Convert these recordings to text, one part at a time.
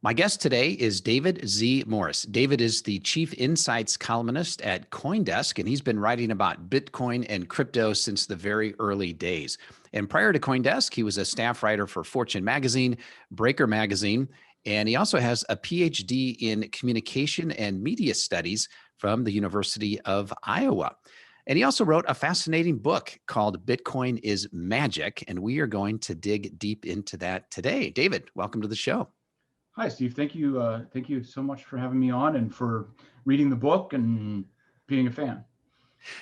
My guest today is David Z. Morris. David is the Chief Insights Columnist at CoinDesk, and he's been writing about Bitcoin and crypto since the very early days. And prior to CoinDesk, he was a staff writer for Fortune Magazine, Breaker Magazine, and he also has a PhD in Communication and Media Studies from the University of Iowa. And he also wrote a fascinating book called Bitcoin is Magic, and we are going to dig deep into that today. David, welcome to the show. Hi, Steve. Thank you. Thank you so much for having me on and for reading the book and being a fan.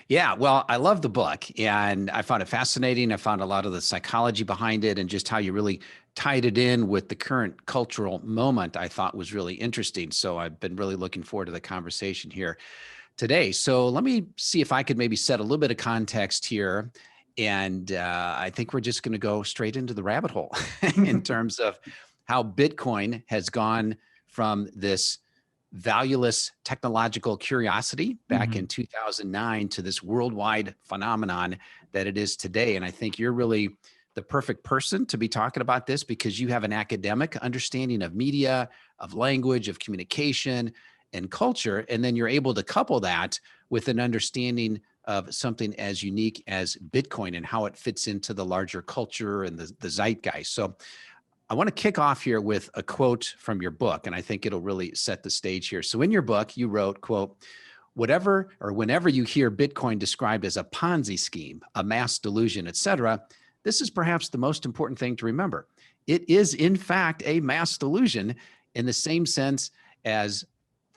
Yeah, well, I love the book and I found it fascinating. I found a lot of the psychology behind it and just how you really tied it in with the current cultural moment I thought was really interesting. So I've been really looking forward to the conversation here today. So let me see if I could maybe set a little bit of context here. And I think we're just going to go straight into the rabbit hole in terms of how Bitcoin has gone from this valueless technological curiosity back in 2009 to this worldwide phenomenon that it is today. And I think you're really the perfect person to be talking about this because you have an academic understanding of media, of language, of communication, and culture. And then you're able to couple that with an understanding of something as unique as Bitcoin and how it fits into the larger culture and the zeitgeist. So I want to kick off here with a quote from your book, and I think it'll really set the stage here. So in your book, you wrote, quote, whatever or whenever you hear Bitcoin described as a Ponzi scheme, a mass delusion, et cetera, this is perhaps the most important thing to remember. It is, in fact, a mass delusion in the same sense as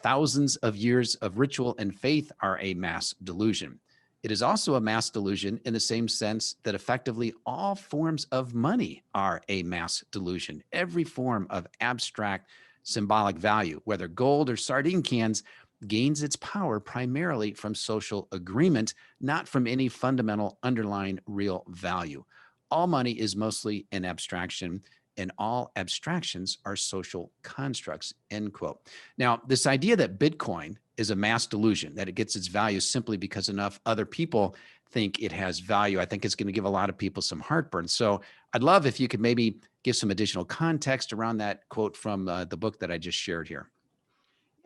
thousands of years of ritual and faith are a mass delusion. It is also a mass delusion in the same sense that effectively all forms of money are a mass delusion. Every form of abstract symbolic value, whether gold or sardine cans, gains its power primarily from social agreement, not from any fundamental underlying real value. All money is mostly an abstraction, and all abstractions are social constructs, end quote. Now, this idea that Bitcoin is a mass delusion, that it gets its value simply because enough other people think it has value, I think it's going to give a lot of people some heartburn. So I'd love if you could maybe give some additional context around that quote from the book that I just shared here.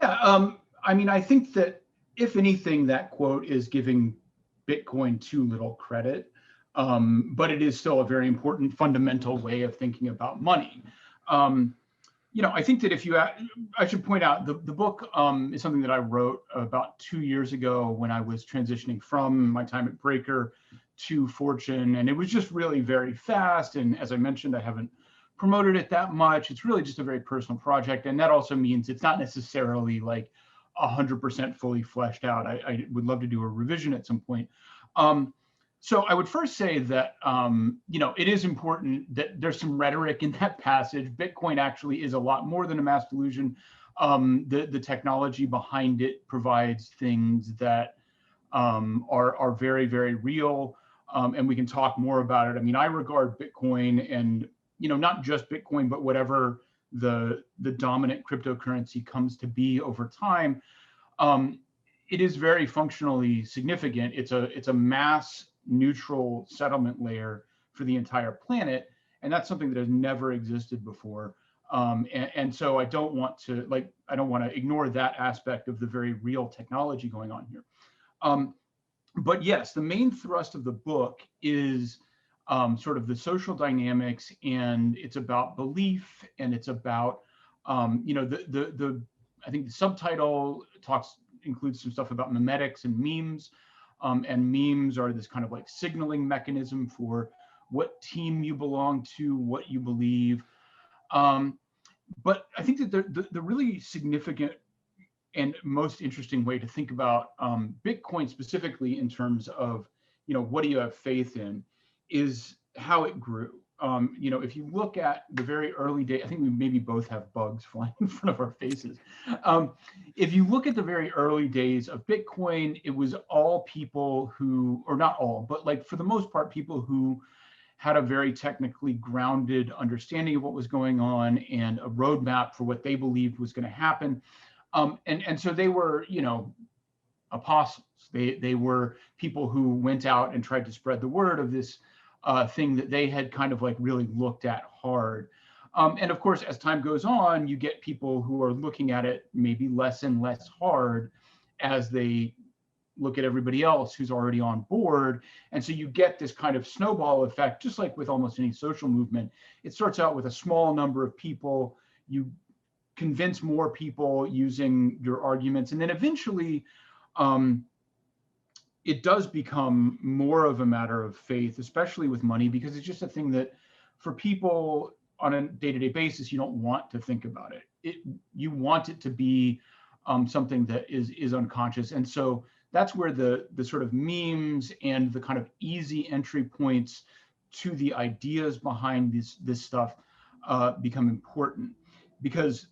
Yeah. I mean, I think that if anything, that quote is giving Bitcoin too little credit, but it is still a very important fundamental way of thinking about money. I think that I should point out the book is something that I wrote about 2 years ago when I was transitioning from my time at Breaker to Fortune. And it was just really very fast. And as I mentioned, I haven't promoted it that much. It's really just a very personal project. And that also means it's not necessarily like 100% fully fleshed out. I would love to do a revision at some point. So I would first say that, it is important that there's some rhetoric in that passage. Bitcoin actually is a lot more than a mass delusion. The technology behind it provides things that are very, very real. And we can talk more about it. I mean, I regard Bitcoin and, not just Bitcoin, but whatever the dominant cryptocurrency comes to be over time, it is very functionally significant. It's a mass neutral settlement layer for the entire planet, and that's something that has never existed before. And so I don't want to ignore that aspect of the very real technology going on here. But yes, the main thrust of the book is sort of the social dynamics, and it's about belief, and it's about I think the subtitle includes some stuff about memetics and memes. And memes are this kind of like signaling mechanism for what team you belong to, what you believe. But I think that the really significant and most interesting way to think about Bitcoin specifically in terms of, what do you have faith in, is how it grew. If you look at the very early days, I think we maybe both have bugs flying in front of our faces. If you look at the very early days of Bitcoin, it was all people who, or not all, but like for the most part, people who had a very technically grounded understanding of what was going on and a roadmap for what they believed was going to happen. And so they were, apostles. They were people who went out and tried to spread the word of this thing that they had kind of like really looked at hard. And of course, as time goes on, you get people who are looking at it maybe less and less hard as they look at everybody else who's already on board. And so you get this kind of snowball effect, just like with almost any social movement. It starts out with a small number of people. You convince more people using your arguments. And then eventually, it does become more of a matter of faith, especially with money, because it's just a thing that for people on a day-to-day basis, you don't want to think about it. You want it to be something that is unconscious. And so that's where the sort of memes and the kind of easy entry points to the ideas behind this stuff become important. Because,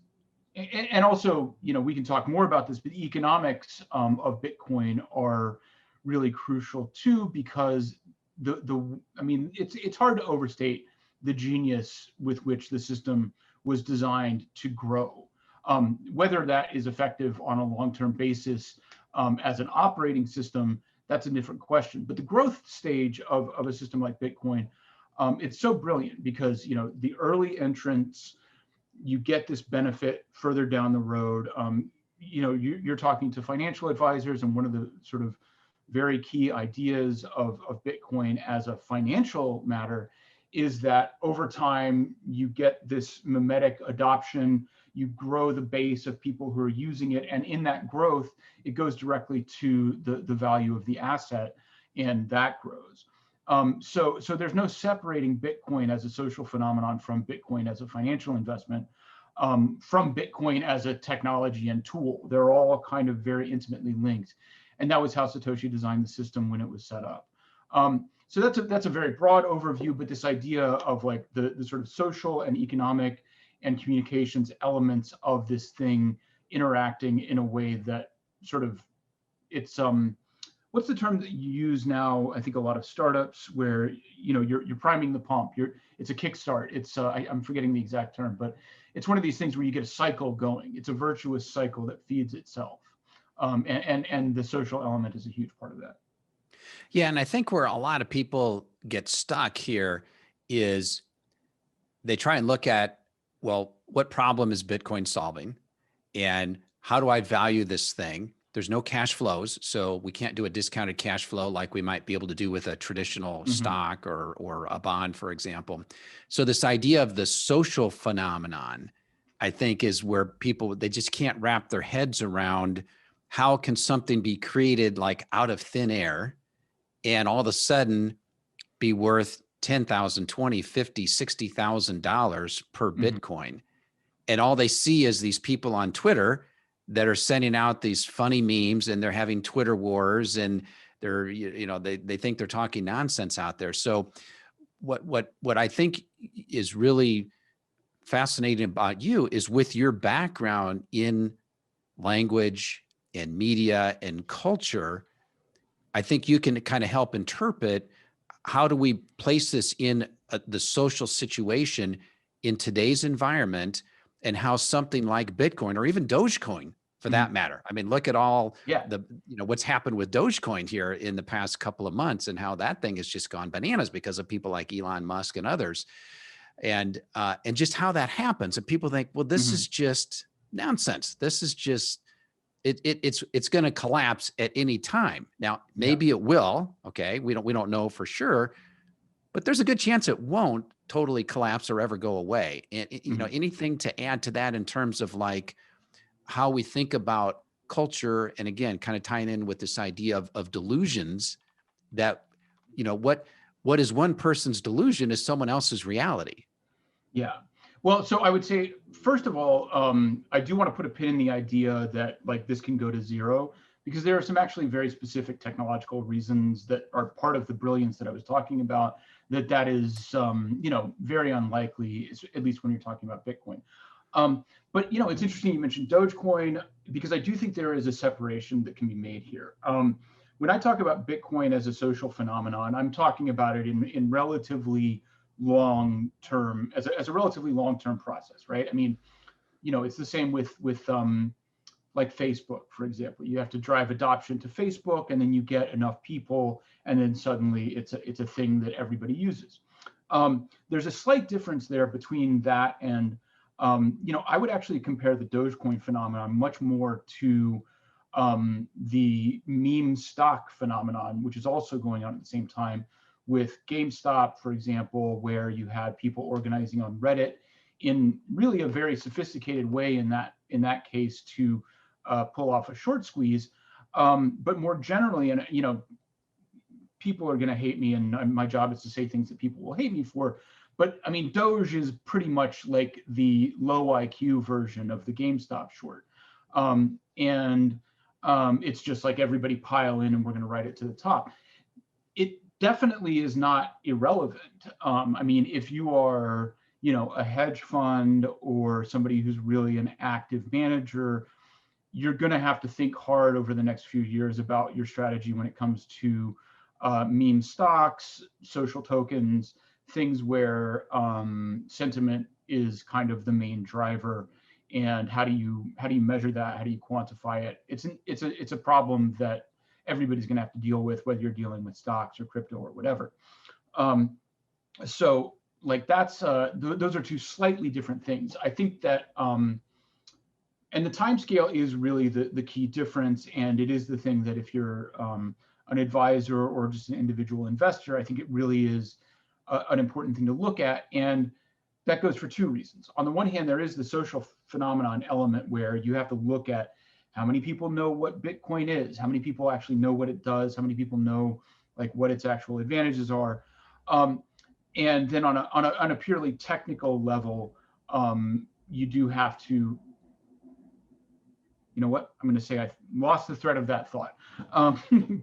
and also, we can talk more about this, but the economics of Bitcoin are really crucial too, because it's hard to overstate the genius with which the system was designed to grow. Whether that is effective on a long-term basis as an operating system, that's a different question. But the growth stage of a system like Bitcoin, it's so brilliant because the early entrants, you get this benefit further down the road. You're talking to financial advisors, and one of the sort of very key ideas of Bitcoin as a financial matter is that over time you get this mimetic adoption, you grow the base of people who are using it, and in that growth, it goes directly to the value of the asset, and that grows. So there's no separating Bitcoin as a social phenomenon from Bitcoin as a financial investment, from Bitcoin as a technology and tool. They're all kind of very intimately linked. And that was how Satoshi designed the system when it was set up. So that's a very broad overview, but this idea of like the sort of social and economic and communications elements of this thing interacting in a way that sort of, it's what's the term that you use now? I think a lot of startups where you're priming the pump. It's a kickstart. It's I'm forgetting the exact term, but it's one of these things where you get a cycle going. It's a virtuous cycle that feeds itself. And the social element is a huge part of that. Yeah, and I think where a lot of people get stuck here is they try and look at, well, what problem is Bitcoin solving? And how do I value this thing? There's no cash flows, so we can't do a discounted cash flow like we might be able to do with a traditional stock or a bond, for example. So this idea of the social phenomenon, I think, is where people, they just can't wrap their heads around how can something be created like out of thin air and all of a sudden be worth $10,000, $20,000, $50,000, $60,000 per Bitcoin. And all they see is these people on Twitter that are sending out these funny memes, and they're having Twitter wars, and they're, they think they're talking nonsense out there. So what I think is really fascinating about you is with your background in language and media and culture, I think you can kind of help interpret how do we place this in the social situation in today's environment, and how something like Bitcoin or even Dogecoin, for that matter. I mean, look at all the, what's happened with Dogecoin here in the past couple of months, and how that thing has just gone bananas because of people like Elon Musk and others, and just how that happens. And people think, well, this is just nonsense. This is just, it's going to collapse at any time. Now, maybe it will. Okay, we don't know for sure, but there's a good chance it won't totally collapse or ever go away. And anything to add to that in terms of like how we think about culture, and again, kind of tying in with this idea of delusions, that what is one person's delusion is someone else's reality. Yeah. Well, so I would say, first of all, I do want to put a pin in the idea that like this can go to zero, because there are some actually very specific technological reasons that are part of the brilliance that I was talking about, that is, very unlikely, at least when you're talking about Bitcoin. But, it's interesting you mentioned Dogecoin, because I do think there is a separation that can be made here. When I talk about Bitcoin as a social phenomenon, I'm talking about it in relatively long-term, as a relatively long-term process, right? I mean, it's the same with like Facebook, for example. You have to drive adoption to Facebook, and then you get enough people, and then suddenly it's a thing that everybody uses. There's a slight difference there between that and, I would actually compare the Dogecoin phenomenon much more to the meme stock phenomenon, which is also going on at the same time with GameStop, for example, where you had people organizing on Reddit in really a very sophisticated way in that case to pull off a short squeeze. But more generally, and people are going to hate me, and my job is to say things that people will hate me for. But I mean, Doge is pretty much like the low IQ version of the GameStop short. It's just like everybody pile in and we're going to ride it to the top. It definitely is not irrelevant. I mean, if you are, a hedge fund or somebody who's really an active manager, you're going to have to think hard over the next few years about your strategy when it comes to meme stocks, social tokens, things where sentiment is kind of the main driver. And how do you measure that? How do you quantify it? It's a problem that everybody's going to have to deal with, whether you're dealing with stocks or crypto or whatever. So like that's those are two slightly different things. I think that and the time scale is really the key difference, and it is the thing that if you're an advisor or just an individual investor, I think it really is an important thing to look at. And that goes for two reasons. On the one hand, there is the social phenomenon element where you have to look at how many people know what Bitcoin is, how many people actually know what it does, how many people know like what its actual advantages are. And then on a purely technical level, you do have to, you know what, I'm going to say I lost the thread of that thought.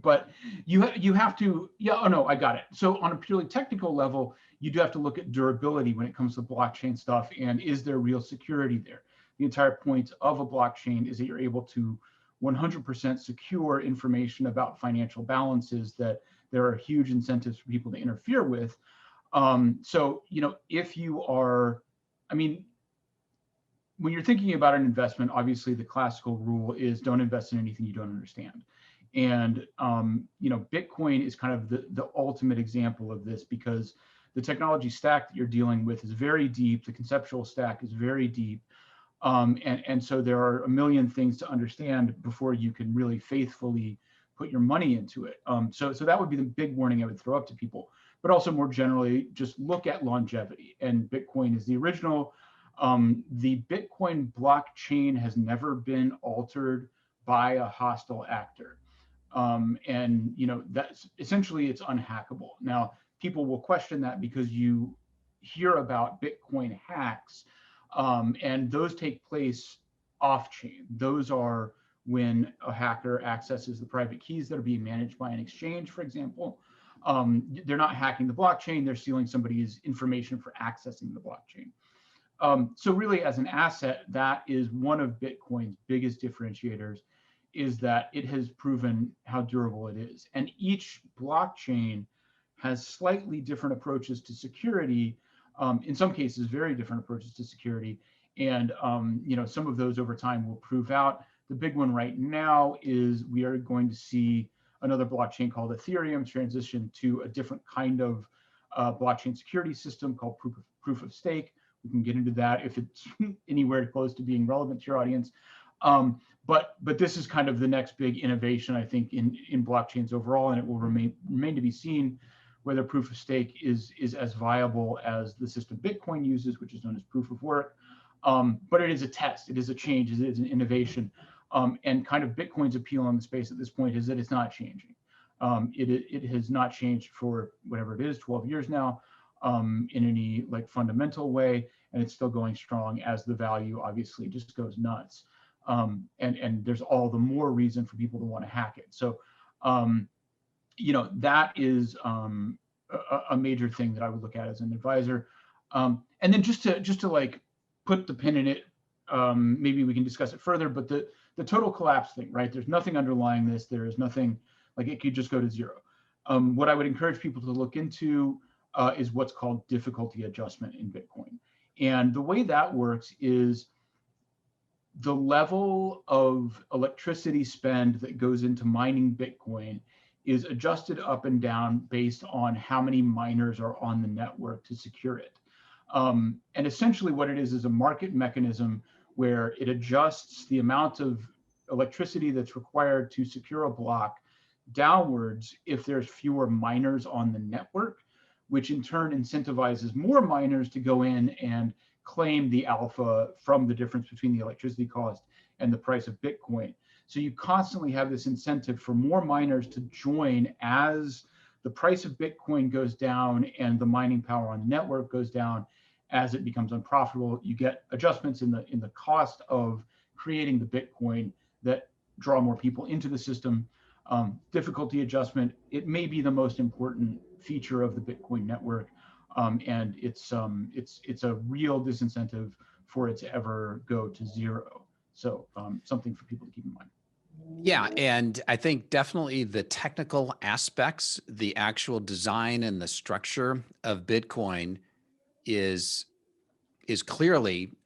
But you have to, I got it. So on a purely technical level, you do have to look at durability when it comes to blockchain stuff, and is there real security there? The entire point of a blockchain is that you're able to 100% secure information about financial balances that there are huge incentives for people to interfere with. So, if you are, I mean, when you're thinking about an investment, obviously the classical rule is don't invest in anything you don't understand. And, Bitcoin is kind of the ultimate example of this, because the technology stack that you're dealing with is very deep. The conceptual stack is very deep. And so there are a million things to understand before you can really faithfully put your money into it. So that would be the big warning I would throw up to people. But also more generally, just look at longevity. And Bitcoin is the original. The Bitcoin blockchain has never been altered by a hostile actor. And that's essentially, it's unhackable. Now, people will question that because you hear about Bitcoin hacks, and those take place off-chain. Those are when a hacker accesses the private keys that are being managed by an exchange, for example. They're not hacking the blockchain, they're stealing somebody's information for accessing the blockchain. So really, as an asset, that is one of Bitcoin's biggest differentiators, is that it has proven how durable it is. And each blockchain has slightly different approaches to security, in some cases, very different approaches to security. And some of those over time will prove out. The big one right now is we are going to see another blockchain called Ethereum transition to a different kind of blockchain security system called proof of stake. We can get into that if it's anywhere close to being relevant to your audience. But this is kind of the next big innovation, I think, in blockchains overall, and it will remain to be seen whether proof of stake is as viable as the system Bitcoin uses, which is known as proof of work. But it is a test, it is a change, it is an innovation. And kind of Bitcoin's appeal on the space at this point is that it's not changing. It has not changed for whatever it is, 12 years now, in any like fundamental way, and it's still going strong as the value obviously just goes nuts. And there's all the more reason for people to want to hack it. So, that is a major thing that I would look at as an advisor. And then just to like put the pin in it, maybe we can discuss it further, but the total collapse thing, right? There's nothing underlying this. There is nothing, like it could just go to zero. What I would encourage people to look into is what's called difficulty adjustment in Bitcoin. And the way that works is the level of electricity spend that goes into mining Bitcoin is adjusted up and down based on how many miners are on the network to secure it. And essentially what it is a market mechanism where it adjusts the amount of electricity that's required to secure a block downwards if there's fewer miners on the network, which in turn incentivizes more miners to go in and claim the alpha from the difference between the electricity cost and the price of Bitcoin. So you constantly have this incentive for more miners to join as the price of Bitcoin goes down and the mining power on the network goes down. As it becomes unprofitable, you get adjustments in the cost of creating the Bitcoin that draw more people into the system. Difficulty adjustment, it may be the most important feature of the Bitcoin network, and it's a real disincentive for it to ever go to zero. So something for people to keep in mind. Yeah, and I think definitely the technical aspects, the actual design and the structure of Bitcoin is clearly,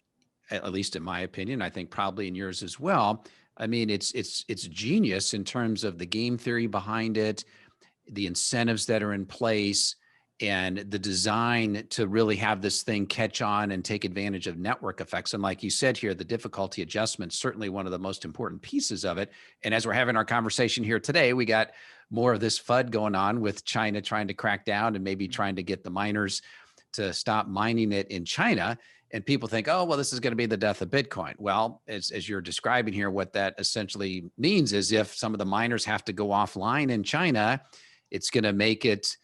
at least in my opinion, I think probably in yours as well. I mean, it's genius in terms of the game theory behind it, the incentives that are in place, and the design to really have this thing catch on and take advantage of network effects. And like you said here, the difficulty adjustment, certainly one of the most important pieces of it. And as we're having our conversation here today, we got more of this FUD going on with China trying to crack down and maybe trying to get the miners to stop mining it in China. And people think, oh, well, this is going to be the death of Bitcoin. Well, as you're describing here, what that essentially means is if some of the miners have to go offline in China, it's going to make it,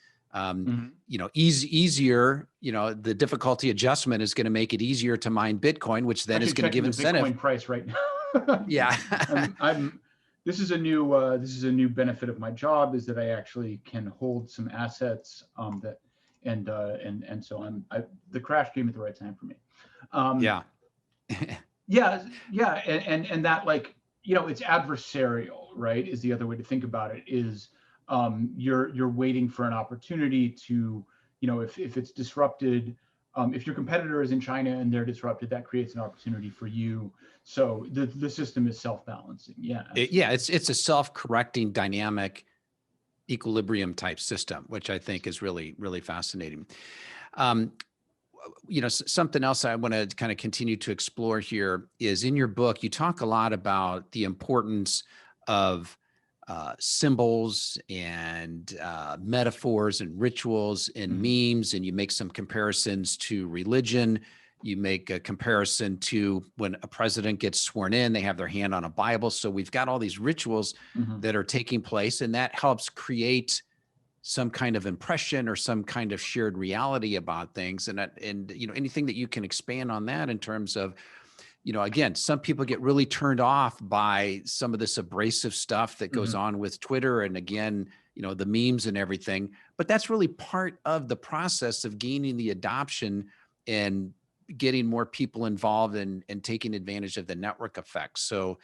easier. The difficulty adjustment is going to make it easier to mine Bitcoin, which then is going to give incentive. Bitcoin price right now. Yeah. This is a new benefit of my job, is that I actually can hold some assets and so the crash came at the right time for me. Yeah. Yeah. And that, like, it's adversarial, right? Is the other way to think about it, is you're waiting for an opportunity to, if it's disrupted, if your competitor is in China and they're disrupted, that creates an opportunity for you. So the system is self-balancing. Yeah. It's a self-correcting dynamic equilibrium type system, which I think is really, really fascinating. Something else I want to kind of continue to explore here is, in your book, you talk a lot about the importance of symbols and metaphors and rituals and memes, and you make some comparisons to religion. You make a comparison to when a president gets sworn in, they have their hand on a Bible. So we've got all these rituals that are taking place, and that helps create some kind of impression or some kind of shared reality about things. And anything that you can expand on that in terms of, again, some people get really turned off by some of this abrasive stuff that goes on with Twitter. And again, the memes and everything, but that's really part of the process of gaining the adoption and getting more people involved and taking advantage of the network effects. So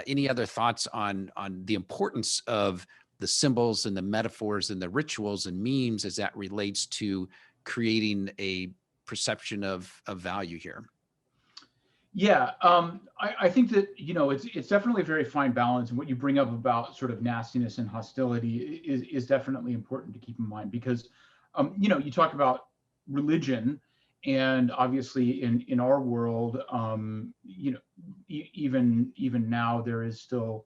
any other thoughts on the importance of the symbols and the metaphors and the rituals and memes as that relates to creating a perception of value here? Yeah, I think that, it's definitely a very fine balance. And what you bring up about sort of nastiness and hostility is definitely important to keep in mind, because, you talk about religion, and obviously in our world, even now there is still,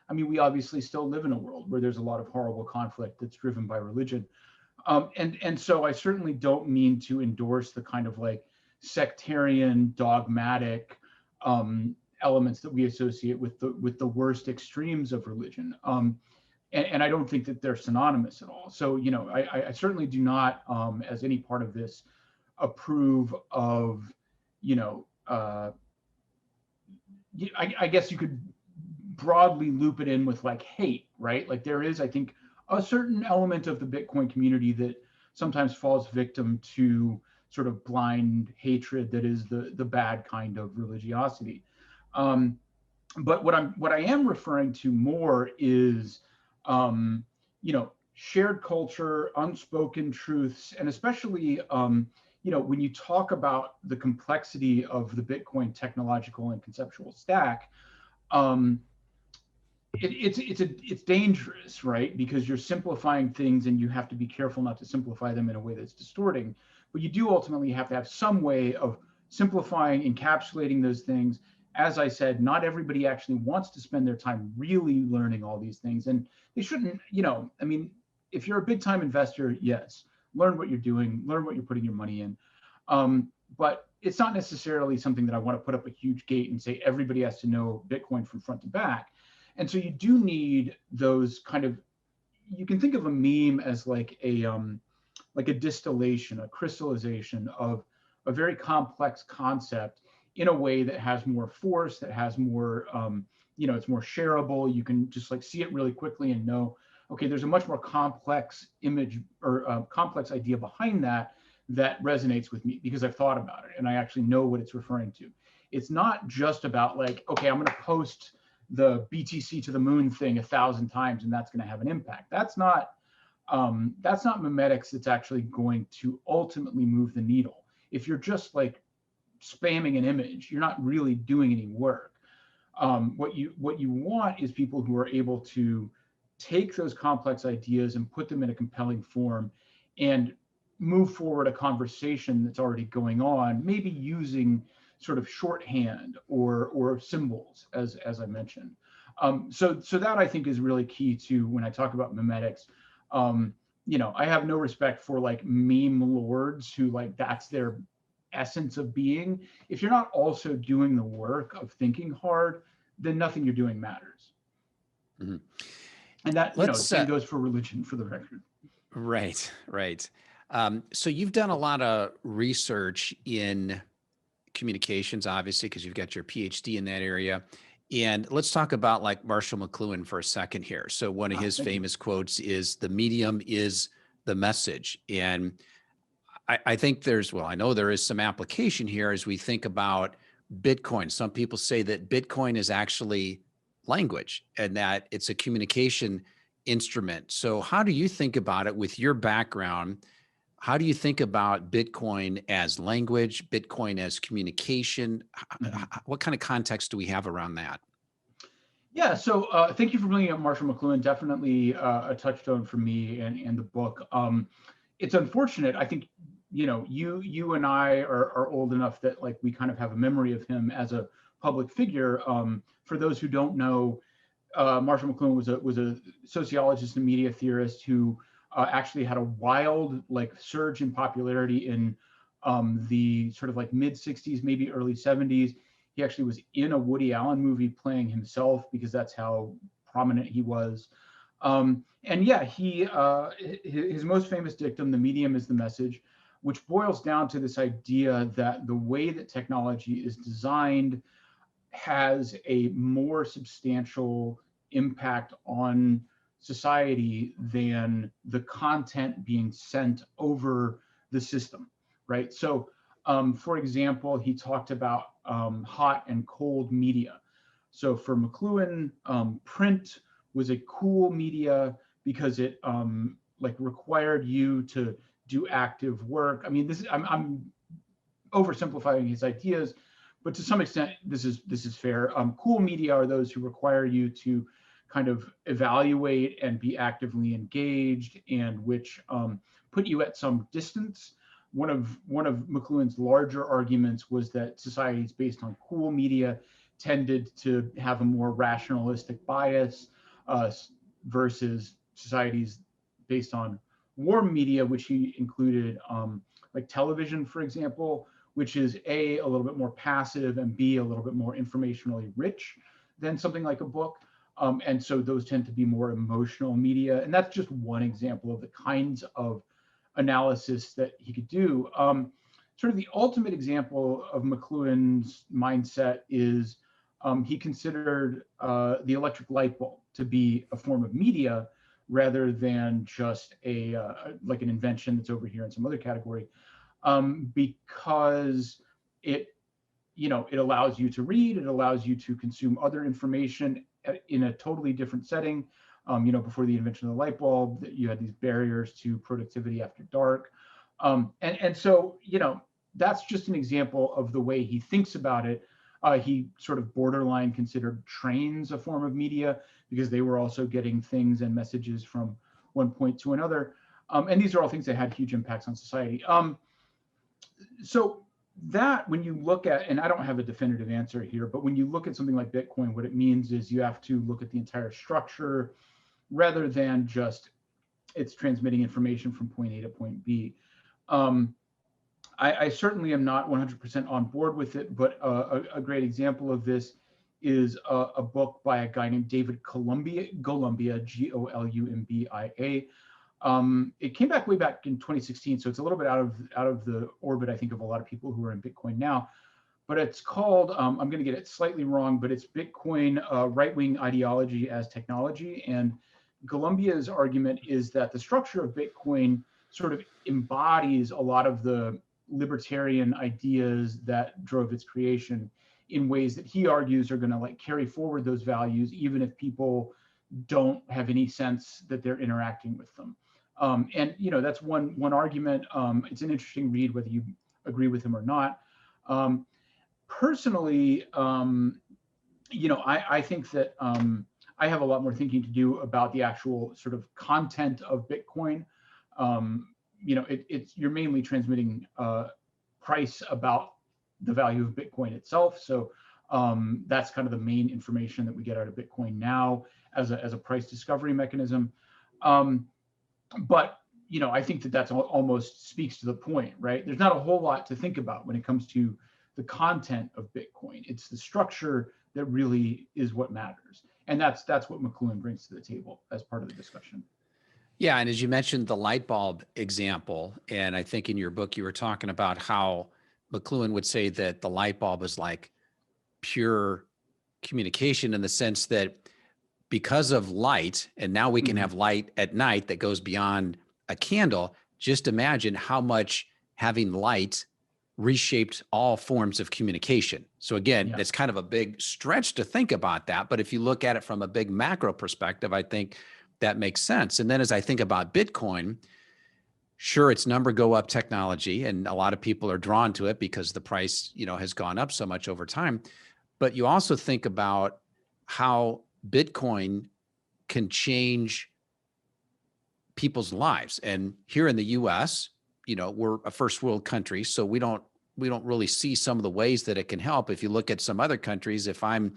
we obviously still live in a world where there's a lot of horrible conflict that's driven by religion. And so I certainly don't mean to endorse the kind of like sectarian, dogmatic elements that we associate with the worst extremes of religion. And I don't think that they're synonymous at all. So, I certainly do not, as any part of this, approve of, I guess you could broadly loop it in with like hate, right? Like there is, I think, a certain element of the Bitcoin community that sometimes falls victim to sort of blind hatred that is the bad kind of religiosity. But what I am referring to more is, shared culture, unspoken truths, and especially, when you talk about the complexity of the Bitcoin technological and conceptual stack, it's dangerous, right? Because you're simplifying things and you have to be careful not to simplify them in a way that's distorting. But you do ultimately have to have some way of simplifying, encapsulating those things. As I said, not everybody actually wants to spend their time really learning all these things. And they shouldn't, I mean, if you're a big time investor, yes, learn what you're doing, learn what you're putting your money in. But it's not necessarily something that I want to put up a huge gate and say everybody has to know Bitcoin from front to back. And so you do need those kind of, you can think of a meme as like a distillation, a crystallization of a very complex concept in a way that has more force, that has more, it's more shareable. You can just like see it really quickly and know, okay, there's a much more complex image or complex idea behind that resonates with me because I've thought about it and I actually know what it's referring to. It's not just about like, okay, I'm going to post the BTC to the moon thing 1,000 times and that's going to have an impact. That's not memetics that's actually going to ultimately move the needle. If you're just like spamming an image, you're not really doing any work. What you want is people who are able to take those complex ideas and put them in a compelling form and move forward a conversation that's already going on, maybe using sort of shorthand or symbols, as I mentioned. So that I think is really key to when I talk about memetics. I have no respect for like meme lords who like that's their essence of being. If you're not also doing the work of thinking hard, then nothing you're doing matters. Mm-hmm. And that, the same goes for religion, for the record. Right. So you've done a lot of research in communications, obviously, because you've got your PhD in that area. And let's talk about like Marshall McLuhan for a second here. So one of his famous quotes is, "The medium is the message." And I think I know there is some application here as we think about Bitcoin. Some people say that Bitcoin is actually language and that it's a communication instrument. So how do you think about it with your background? How do you think about Bitcoin as language, Bitcoin as communication? What kind of context do we have around that? Yeah, so thank you for bringing up Marshall McLuhan. Definitely a touchstone for me and the book. It's unfortunate. I think you and I are old enough that like we kind of have a memory of him as a public figure. For those who don't know, Marshall McLuhan was a sociologist and media theorist who actually had a wild like surge in popularity in the sort of like mid 60s, maybe early 70s. He actually was in a Woody Allen movie playing himself because that's how prominent he was. And yeah, his most famous dictum, "The medium is the message," which boils down to this idea that the way that technology is designed has a more substantial impact on society than the content being sent over the system, right? So, for example, he talked about hot and cold media. So for McLuhan, print was a cool media because it like required you to do active work. I mean, I'm oversimplifying his ideas, but to some extent, this is fair. Cool media are those who require you to kind of evaluate and be actively engaged, and which put you at some distance. One of McLuhan's larger arguments was that societies based on cool media tended to have a more rationalistic bias versus societies based on warm media, which he included like television, for example, which is a little bit more passive and B, a little bit more informationally rich than something like a book. And so those tend to be more emotional media. And that's just one example of the kinds of analysis that he could do. Sort of the ultimate example of McLuhan's mindset is he considered the electric light bulb to be a form of media rather than just like an invention that's over here in some other category, because it allows you to read, it allows you to consume other information in a totally different setting. Before the invention of the light bulb, you had these barriers to productivity after dark. And so, that's just an example of the way he thinks about it. He sort of borderline considered trains a form of media because they were also getting things and messages from one point to another. And these are all things that had huge impacts on society. So that when you look at, and I don't have a definitive answer here, but when you look at something like Bitcoin, what it means is you have to look at the entire structure rather than just it's transmitting information from point A to point B. I certainly am not 100% on board with it, but a great example of this is a book by a guy named David Golumbia, Golumbia. It came back way back in 2016, so it's a little bit out of the orbit, I think, of a lot of people who are in Bitcoin now. But it's called, I'm going to get it slightly wrong, but it's Bitcoin Right-Wing Ideology as Technology. And Columbia's argument is that the structure of Bitcoin sort of embodies a lot of the libertarian ideas that drove its creation in ways that he argues are going to like carry forward those values, even if people don't have any sense that they're interacting with them. And you know, that's one argument. It's an interesting read, whether you agree with him or not. Personally, you know, I think that I have a lot more thinking to do about the actual sort of content of Bitcoin. You know, you're mainly transmitting price about the value of Bitcoin itself. So that's kind of the main information that we get out of Bitcoin now as a price discovery mechanism. But you know, I think that that's almost speaks to the point, right? There's not a whole lot to think about when it comes to the content of Bitcoin. It's the structure that really is what matters. And that's what McLuhan brings to the table as part of the discussion. Yeah, and as you mentioned the light bulb example, and I think in your book you were talking about how McLuhan would say that the light bulb is like pure communication in the sense that because of light, and now we can have light at night that goes beyond a candle, just imagine how much having light reshaped all forms of communication. So again, that's kind of a big stretch to think about that. But if you look at it from a big macro perspective, I think that makes sense. And then as I think about Bitcoin, sure, it's number go up technology, and a lot of people are drawn to it because the price, you know, has gone up so much over time. But you also think about how Bitcoin can change people's lives. And here in the US, you know, we're a first world country, so we don't really see some of the ways that it can help. If you look at some other countries, if I'm,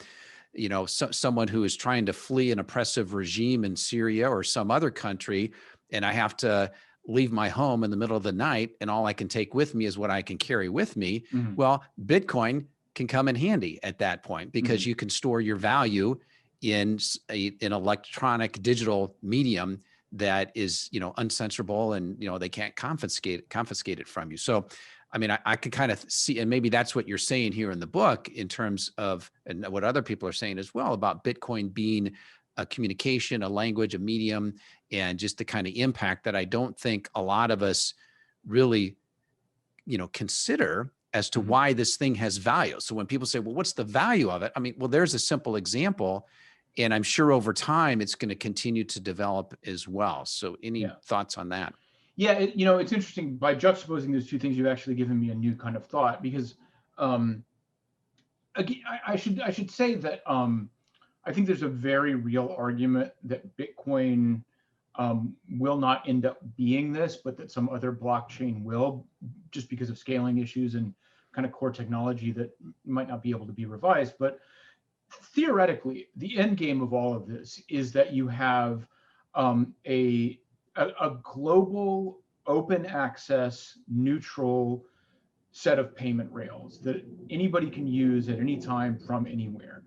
you know, someone who is trying to flee an oppressive regime in Syria or some other country, and I have to leave my home in the middle of the night, and all I can take with me is what I can carry with me. Well, Bitcoin can come in handy at that point because you can store your value in an electronic digital medium that is, you know, uncensorable, and, you know, they can't confiscate it from you. So, I mean, I could kind of see, and maybe that's what you're saying here in the book in terms of, and what other people are saying as well about Bitcoin being a communication, a language, a medium, and just the kind of impact that I don't think a lot of us really, you know, consider as to why this thing has value. So when people say, well, what's the value of it? I mean, well, there's a simple example, and I'm sure over time it's going to continue to develop as well. So any thoughts on that? Yeah, you know, it's interesting. By juxtaposing those two things, you've actually given me a new kind of thought, because again, I should say that I think there's a very real argument that Bitcoin will not end up being this, but that some other blockchain will, just because of scaling issues and kind of core technology that might not be able to be revised. But theoretically, the end game of all of this is that you have a global, open access, neutral set of payment rails that anybody can use at any time from anywhere.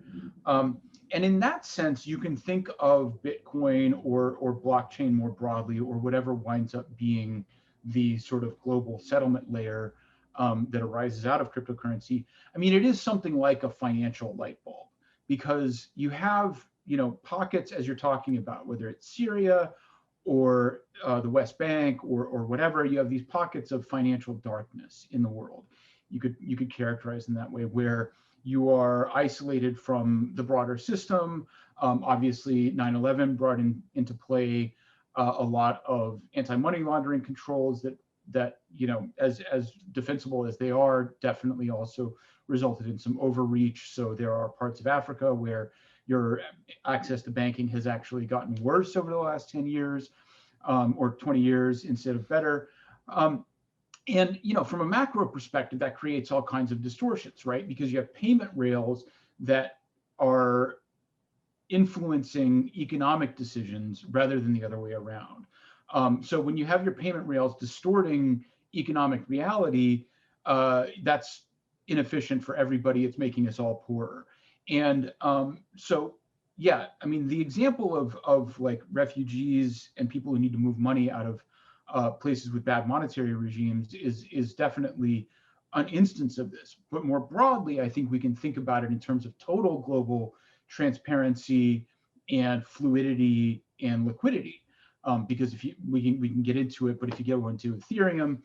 And in that sense, you can think of Bitcoin or blockchain more broadly, or whatever winds up being the sort of global settlement layer that arises out of cryptocurrency. I mean, it is something like a financial light bulb, because you have, you know, pockets, as you're talking about, whether it's Syria or the West Bank or whatever, you have these pockets of financial darkness in the world. You could characterize in that way, where you are isolated from the broader system. Obviously, 9/11 brought into play a lot of anti-money laundering controls that you know, as defensible as they are, definitely also resulted in some overreach. So there are parts of Africa where your access to banking has actually gotten worse over the last 10 years or 20 years instead of better. And from a macro perspective, that creates all kinds of distortions, right? Because you have payment rails that are influencing economic decisions rather than the other way around. So when you have your payment rails distorting economic reality, that's inefficient for everybody. It's making us all poorer. And so, yeah, I mean, the example of like refugees and people who need to move money out of places with bad monetary regimes is definitely an instance of this. But more broadly, I think we can think about it in terms of total global transparency and fluidity and liquidity. Because we can get into it, but if you get into Ethereum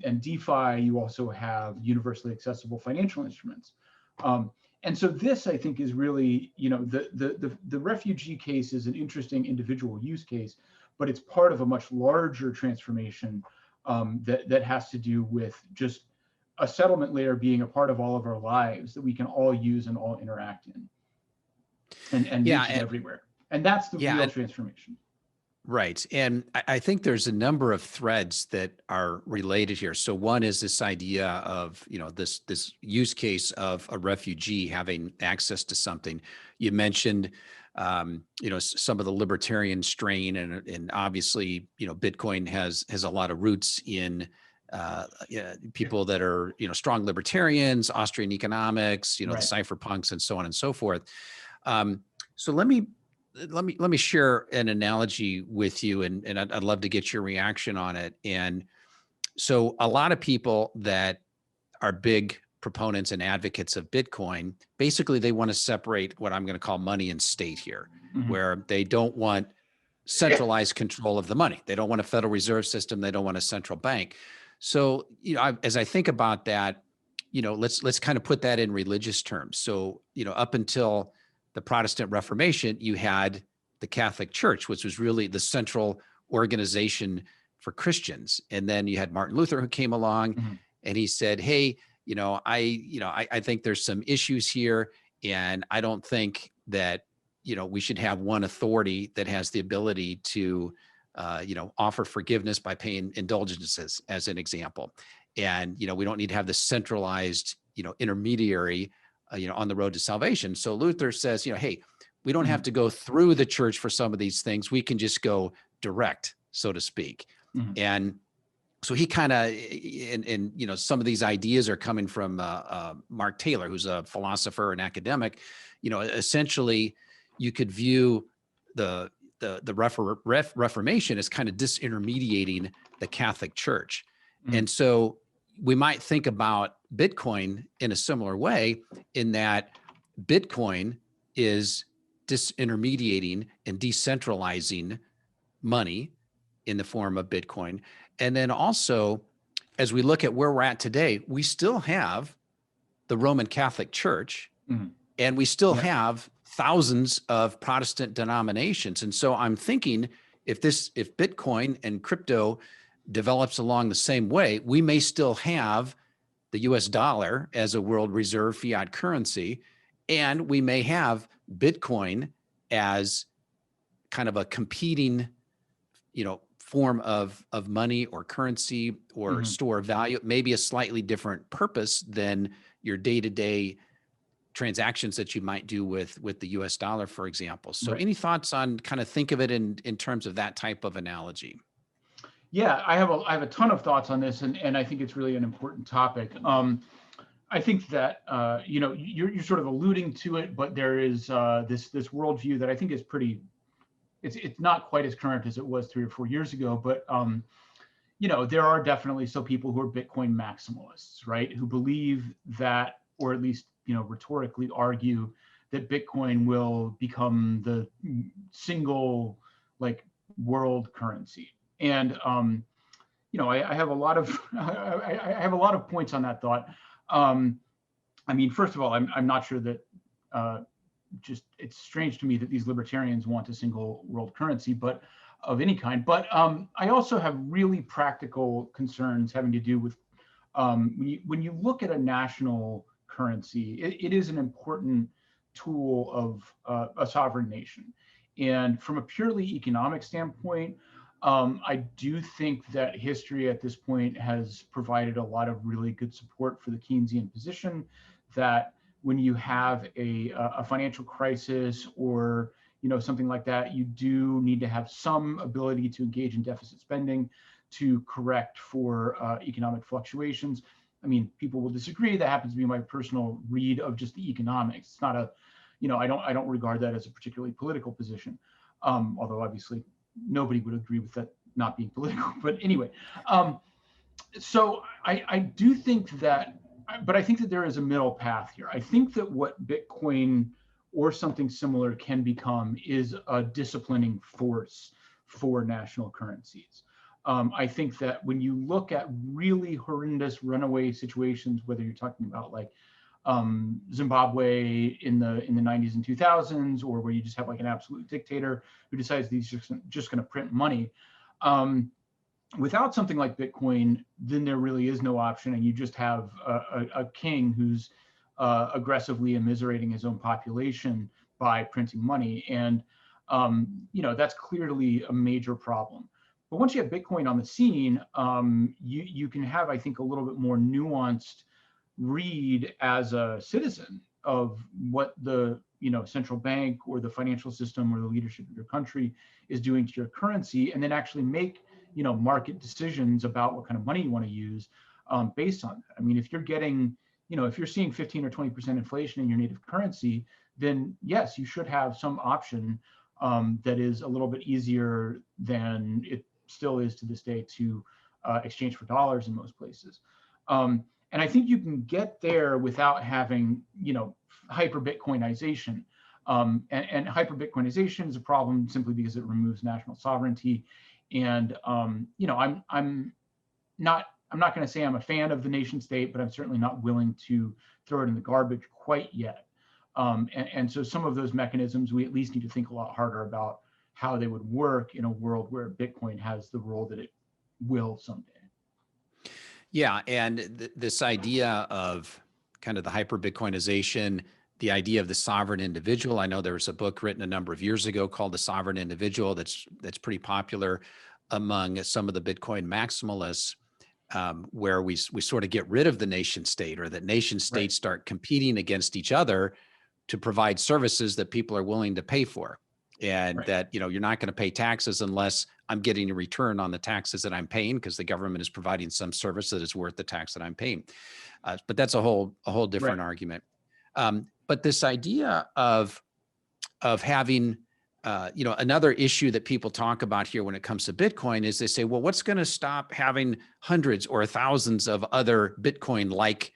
and DeFi, you also have universally accessible financial instruments. And so this, I think, is really, the refugee case is an interesting individual use case, but it's part of a much larger transformation that has to do with just a settlement layer being a part of all of our lives that we can all use and all interact in, and reach it everywhere. And that's the real transformation. Right. And I think there's a number of threads that are related here. So one is this idea of, this use case of a refugee having access to something. You mentioned, some of the libertarian strain, and obviously, Bitcoin has a lot of roots in people that are, strong libertarians, Austrian economics, the cypherpunks, and so on and so forth. So let me share an analogy with you, and I'd love to get your reaction on it. And so a lot of people that are big proponents and advocates of Bitcoin, basically they want to separate what I'm going to call money and state here, where they don't want centralized control of the money. They don't want a Federal Reserve System. They don't want a central bank. So, as I think about that, let's kind of put that in religious terms. So, up until the Protestant Reformation, you had the Catholic Church, which was really the central organization for Christians. And then you had Martin Luther, who came along and he said, hey, I think there's some issues here, and I don't think that, we should have one authority that has the ability to, offer forgiveness by paying indulgences, as an example. And, we don't need to have this centralized, intermediary, on the road to salvation. So Luther says, hey, we don't have to go through the church for some of these things. We can just go direct, so to speak. And so he kind of, and some of these ideas are coming from Mark Taylor, who's a philosopher and academic. Essentially, you could view the Reformation as kind of disintermediating the Catholic Church. And so we might think about Bitcoin in a similar way, in that Bitcoin is disintermediating and decentralizing money in the form of Bitcoin. And then also, as we look at where we're at today, we still have the Roman Catholic Church, and we still have thousands of Protestant denominations. And so I'm thinking, if Bitcoin and crypto develops along the same way, we may still have the US dollar as a world reserve fiat currency, and we may have Bitcoin as kind of a competing, form of money or currency or store of value, maybe a slightly different purpose than your day-to-day transactions that you might do with the US dollar, for example. So any thoughts on kind of think of it in terms of that type of analogy? Yeah, I have a ton of thoughts on this, and I think it's really an important topic. I think that you're sort of alluding to it, but there is this worldview that I think is pretty. It's not quite as current as it was 3 or 4 years ago, but there are definitely still people who are Bitcoin maximalists, right? Who believe that, or at least rhetorically argue that Bitcoin will become the single world currency. And I have a lot of I have a lot of points on that thought. I mean, first of all, I'm not sure that it's strange to me that these libertarians want a single world currency, but of any kind. But I also have really practical concerns having to do with when you look at a national currency. It is an important tool of a sovereign nation. And from a purely economic standpoint, I do think that history at this point has provided a lot of really good support for the Keynesian position, that when you have a financial crisis or something like that, you do need to have some ability to engage in deficit spending to correct for economic fluctuations. I mean, people will disagree. That happens to be my personal read of just the economics. It's not a, I don't regard that as a particularly political position, although obviously nobody would agree with that not being political. But anyway, so I do think that, but I think that there is a middle path here. I think that what Bitcoin or something similar can become is a disciplining force for national currencies. I think that when you look at really horrendous runaway situations, whether you're talking about like Zimbabwe in the 90s and 2000s, or where you just have like an absolute dictator who decides he's just going to print money, without something like Bitcoin, then there really is no option, and you just have a king who's aggressively immiserating his own population by printing money, and that's clearly a major problem. But once you have Bitcoin on the scene, you can have, I think, a little bit more nuanced read as a citizen of what the central bank or the financial system or the leadership of your country is doing to your currency, and then actually make market decisions about what kind of money you want to use based on that. I mean, if you're getting, if you're seeing 15 or 20% inflation in your native currency, then yes, you should have some option that is a little bit easier than it still is to this day to exchange for dollars in most places. And I think you can get there without having, hyper Bitcoinization. And hyper Bitcoinization is a problem simply because it removes national sovereignty. And I'm not going to say I'm a fan of the nation state, but I'm certainly not willing to throw it in the garbage quite yet. And so some of those mechanisms, we at least need to think a lot harder about how they would work in a world where Bitcoin has the role that it will someday. Yeah, and this idea of kind of the hyper Bitcoinization, the idea of the sovereign individual. I know there was a book written a number of years ago called The Sovereign Individual that's pretty popular among some of the Bitcoin maximalists, where we sort of get rid of the nation state, or that nation states start competing against each other to provide services that people are willing to pay for. And that, you're not going to pay taxes unless I'm getting a return on the taxes that I'm paying, because the government is providing some service that is worth the tax that I'm paying. But that's a whole different argument. But this idea of having, another issue that people talk about here when it comes to Bitcoin is they say, well, what's going to stop having hundreds or thousands of other Bitcoin-like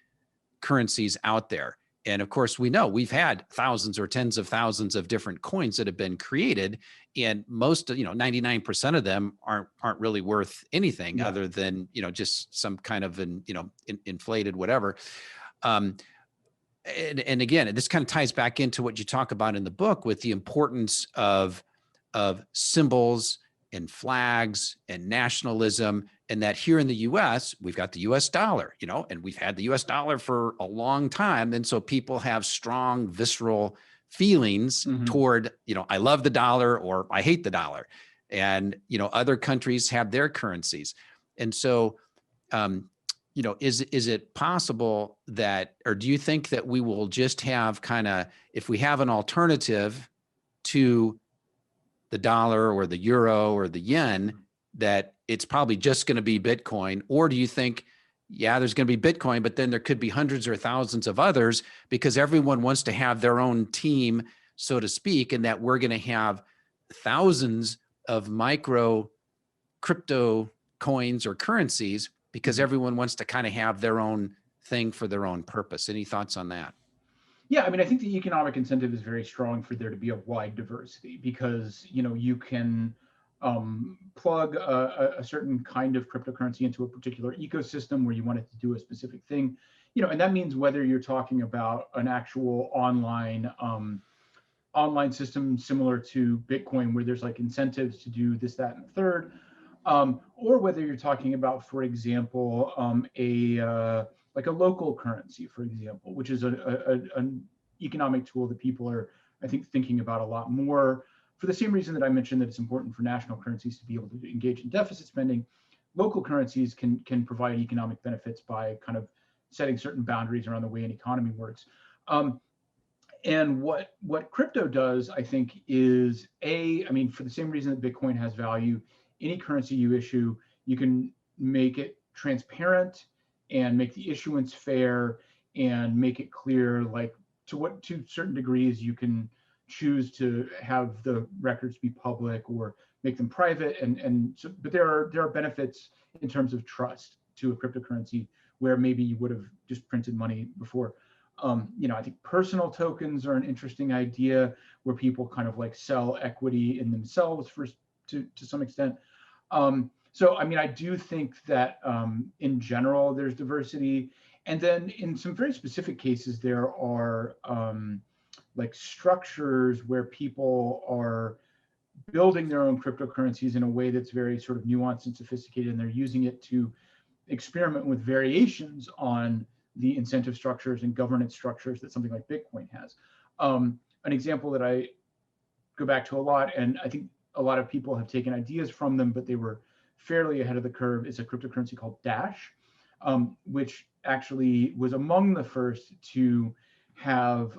currencies out there? And of course, we know we've had thousands or tens of thousands of different coins that have been created, and most, 99% of them aren't really worth anything other than, just some kind of inflated whatever. And again, this kind of ties back into what you talk about in the book with the importance of symbols and flags and nationalism, and that here in the US, we've got the US dollar, and we've had the US dollar for a long time. And so people have strong visceral feelings toward, I love the dollar or I hate the dollar. And, other countries have their currencies. And so, is it possible that, or do you think that we will just have if we have an alternative to the dollar or the euro or the yen, that it's probably just going to be Bitcoin? Or do you think, there's going to be Bitcoin, but then there could be hundreds or thousands of others because everyone wants to have their own team, so to speak, and that we're going to have thousands of micro crypto coins or currencies because everyone wants to kind of have their own thing for their own purpose? Any thoughts on that? Yeah, I mean, I think the economic incentive is very strong for there to be a wide diversity, because you can plug a certain kind of cryptocurrency into a particular ecosystem where you want it to do a specific thing, and that means whether you're talking about an actual online system similar to Bitcoin, where there's like incentives to do this, that, and the third, or whether you're talking about, for example, like a local currency, for example, which is an economic tool that people are, I think, thinking about a lot more for the same reason that I mentioned that it's important for national currencies to be able to engage in deficit spending. Local currencies can provide economic benefits by kind of setting certain boundaries around the way an economy works. And what crypto does, I think, is I mean, for the same reason that Bitcoin has value, any currency you issue, you can make it transparent and make the issuance fair and make it clear, like to certain degrees you can choose to have the records be public or make them private. And so, but there are benefits in terms of trust to a cryptocurrency where maybe you would have just printed money before. I think personal tokens are an interesting idea where people kind of like sell equity in themselves to some extent. So, I mean, I do think that in general, there's diversity. And then in some very specific cases, there are like structures where people are building their own cryptocurrencies in a way that's very sort of nuanced and sophisticated, and they're using it to experiment with variations on the incentive structures and governance structures that something like Bitcoin has. An example that I go back to a lot, and I think a lot of people have taken ideas from them, but they were fairly ahead of the curve, is a cryptocurrency called Dash, which actually was among the first to have,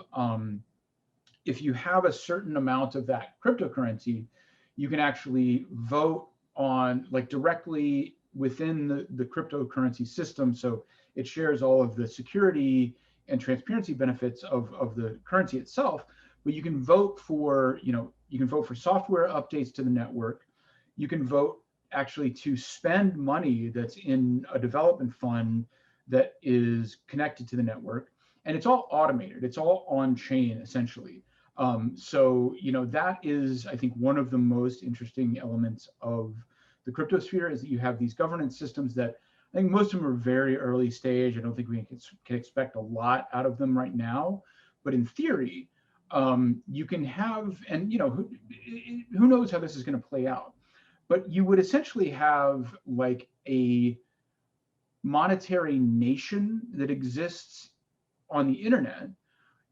if you have a certain amount of that cryptocurrency, you can actually vote on, like, directly within the cryptocurrency system. So it shares all of the security and transparency benefits of the currency itself, but you can vote for, you can vote for software updates to the network. You can vote actually to spend money that's in a development fund that is connected to the network. And it's all automated. It's all on chain, essentially. So, that is, I think, one of the most interesting elements of the cryptosphere, is that you have these governance systems that I think most of them are very early stage. I don't think we can expect a lot out of them right now. But in theory, you can have, and who knows how this is going to play out, but you would essentially have like a monetary nation that exists on the internet.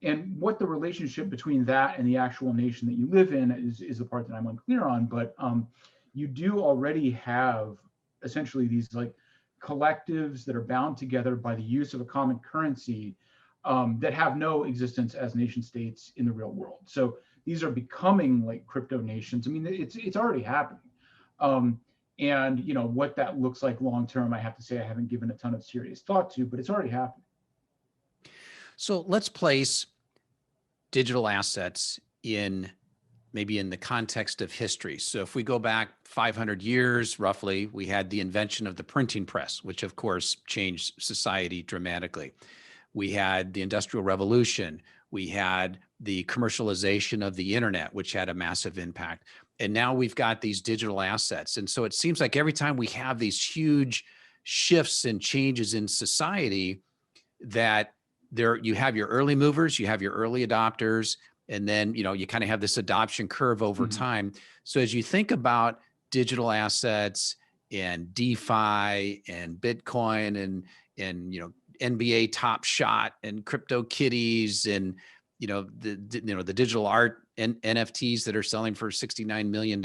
And what the relationship between that and the actual nation that you live in is the part that I'm unclear on. But you do already have essentially these like collectives that are bound together by the use of a common currency that have no existence as nation states in the real world. So these are becoming like crypto nations. I mean, it's already happening. And what that looks like long term, I have to say I haven't given a ton of serious thought to, but it's already happening. So let's place digital assets maybe in the context of history. So if we go back 500 years, roughly, we had the invention of the printing press, which of course changed society dramatically. We had the Industrial Revolution. We had the commercialization of the internet, which had a massive impact. And now we've got these digital assets. And so it seems like every time we have these huge shifts and changes in society, that you have your early movers, you have your early adopters, and then you kind of have this adoption curve over time. So as you think about digital assets and DeFi and Bitcoin and NBA Top Shot and crypto kitties and the digital art and NFTs that are selling for $69 million,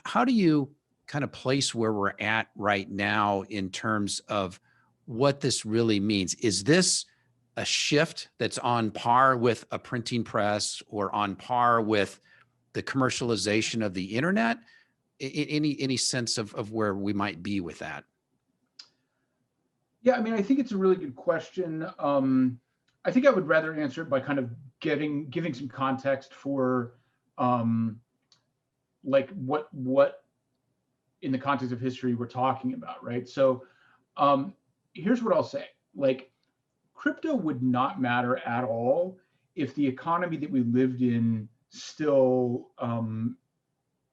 how do you kind of place where we're at right now in terms of what this really means? Is this a shift that's on par with a printing press or on par with the commercialization of the internet? Any sense of where we might be with that? Yeah, I mean, I think it's a really good question. I think I would rather answer it by kind of giving some context for like what in the context of history we're talking about, right? So here's what I'll say. Like, crypto would not matter at all if the economy that we lived in still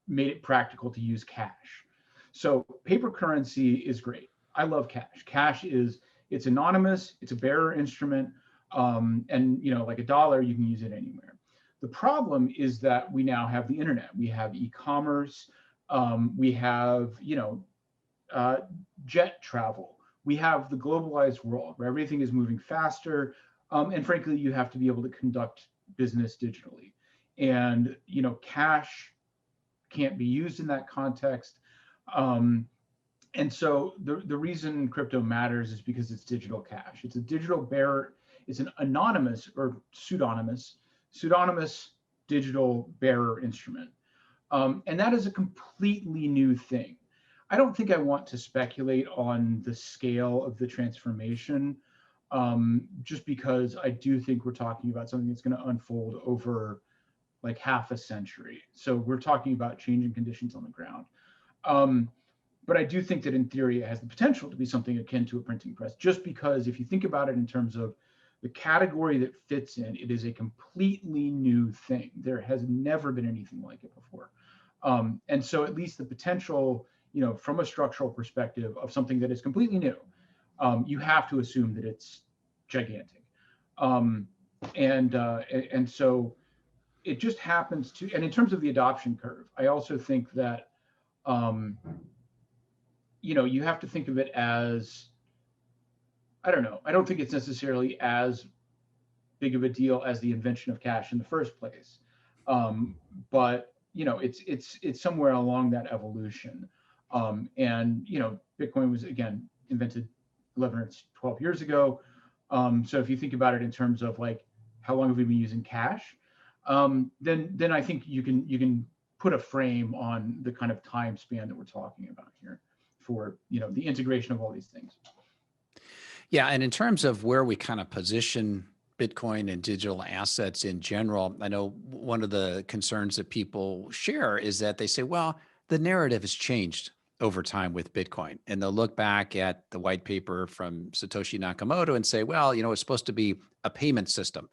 made it practical to use cash. So paper currency is great. I love cash. Cash it's anonymous, it's a bearer instrument, and like a dollar, you can use it anywhere. The problem is that we now have the internet. We have e-commerce. We have jet travel. we have the globalized world where everything is moving faster. And frankly, you have to be able to conduct business digitally. And, cash can't be used in that context. And so the reason crypto matters is because it's digital cash. It's a digital bearer. It's an anonymous or pseudonymous digital bearer instrument. And that is a completely new thing. I don't think I want to speculate on the scale of the transformation, just because I do think we're talking about something that's going to unfold over like half a century. So we're talking about changing conditions on the ground. But I do think that in theory, it has the potential to be something akin to a printing press, just because if you think about it in terms of the category that fits in, it is a completely new thing. There has never been anything like it before. And so at least the potential, from a structural perspective of something that is completely new, you have to assume that it's gigantic. And so it just happens to, and in terms of the adoption curve, I also think that, you have to think of it as, I don't know, I don't think it's necessarily as big of a deal as the invention of cash in the first place. But, it's somewhere along that evolution. And, Bitcoin was, again, invented 11 or 12 years ago. So if you think about it in terms of like, how long have we been using cash? Then I think you can put a frame on the kind of time span that we're talking about here for, the integration of all these things. Yeah. And in terms of where we kind of position Bitcoin and digital assets in general, I know one of the concerns that people share is that they say, well, the narrative has changed over time with Bitcoin. And they'll look back at the white paper from Satoshi Nakamoto and say, well, it's supposed to be a payment system.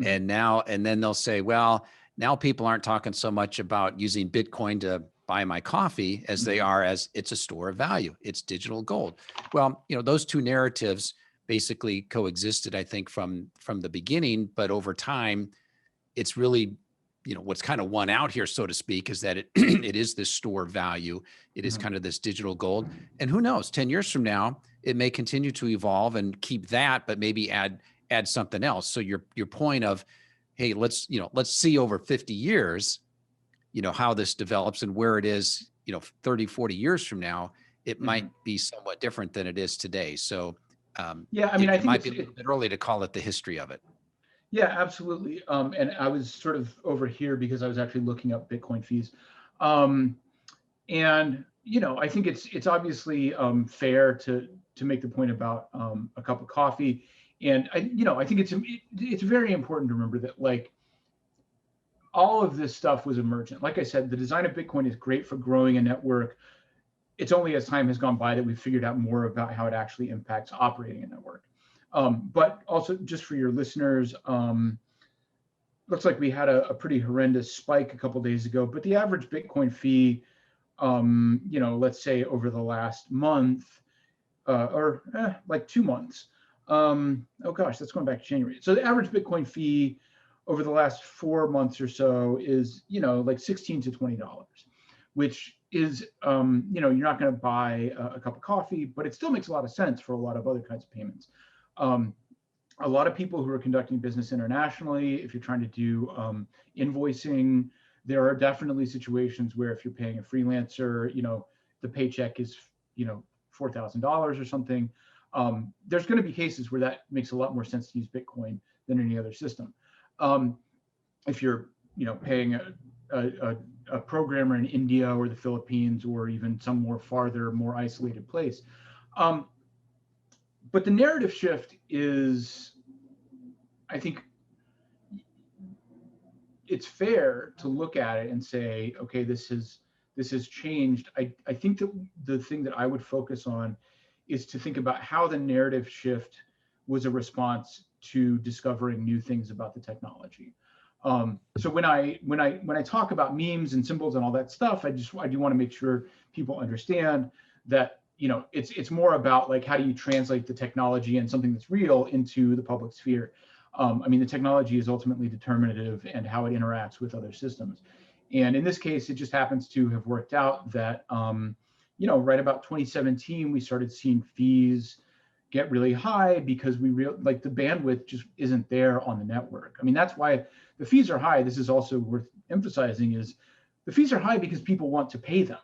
And then they'll say, well, now people aren't talking so much about using Bitcoin to buy my coffee as they are as it's a store of value. It's digital gold. Well, those two narratives basically coexisted, I think, from the beginning, but over time, it's really, what's kind of won out here, so to speak, is that it it is this store of value. It is kind of this digital gold. And who knows, 10 years from now, it may continue to evolve and keep that, but maybe add something else. So your point of, hey, let's see over 50 years, how this develops and where it is, 30, 40 years from now, it might be somewhat different than it is today. So yeah, I mean, I think it might be a little bit early to call it the history of it. Yeah, absolutely. And I was sort of over here because I was actually looking up Bitcoin fees. And, I think it's obviously fair to make the point about a cup of coffee. And I think it's very important to remember that like all of this stuff was emergent. Like I said, the design of Bitcoin is great for growing a network. It's only as time has gone by that we've figured out more about how it actually impacts operating a network. But also just for your listeners, looks like we had a pretty horrendous spike a couple days ago, but the average Bitcoin fee, let's say over the last month or like 2 months. Oh gosh, that's going back to January. So the average Bitcoin fee over the last 4 months or so is, like $16 to $20, which is, you're not going to buy a cup of coffee, but it still makes a lot of sense for a lot of other kinds of payments. A lot of people who are conducting business internationally, if you're trying to do invoicing, there are definitely situations where if you're paying a freelancer, the paycheck is, $4,000 or something. There's going to be cases where that makes a lot more sense to use Bitcoin than any other system. If you're, paying a programmer in India or the Philippines or even some more isolated place. But the narrative shift is, I think, it's fair to look at it and say, okay, this has changed. I think that the thing that I would focus on is to think about how the narrative shift was a response to discovering new things about the technology. So when I talk about memes and symbols and all that stuff, I do want to make sure people understand that it's more about like how do you translate the technology and something that's real into the public sphere. The technology is ultimately determinative and how it interacts with other systems. And in this case, it just happens to have worked out that right about 2017, we started seeing fees get really high because like the bandwidth just isn't there on the network. I mean, that's why the fees are high. This is also worth emphasizing, is the fees are high because people want to pay them.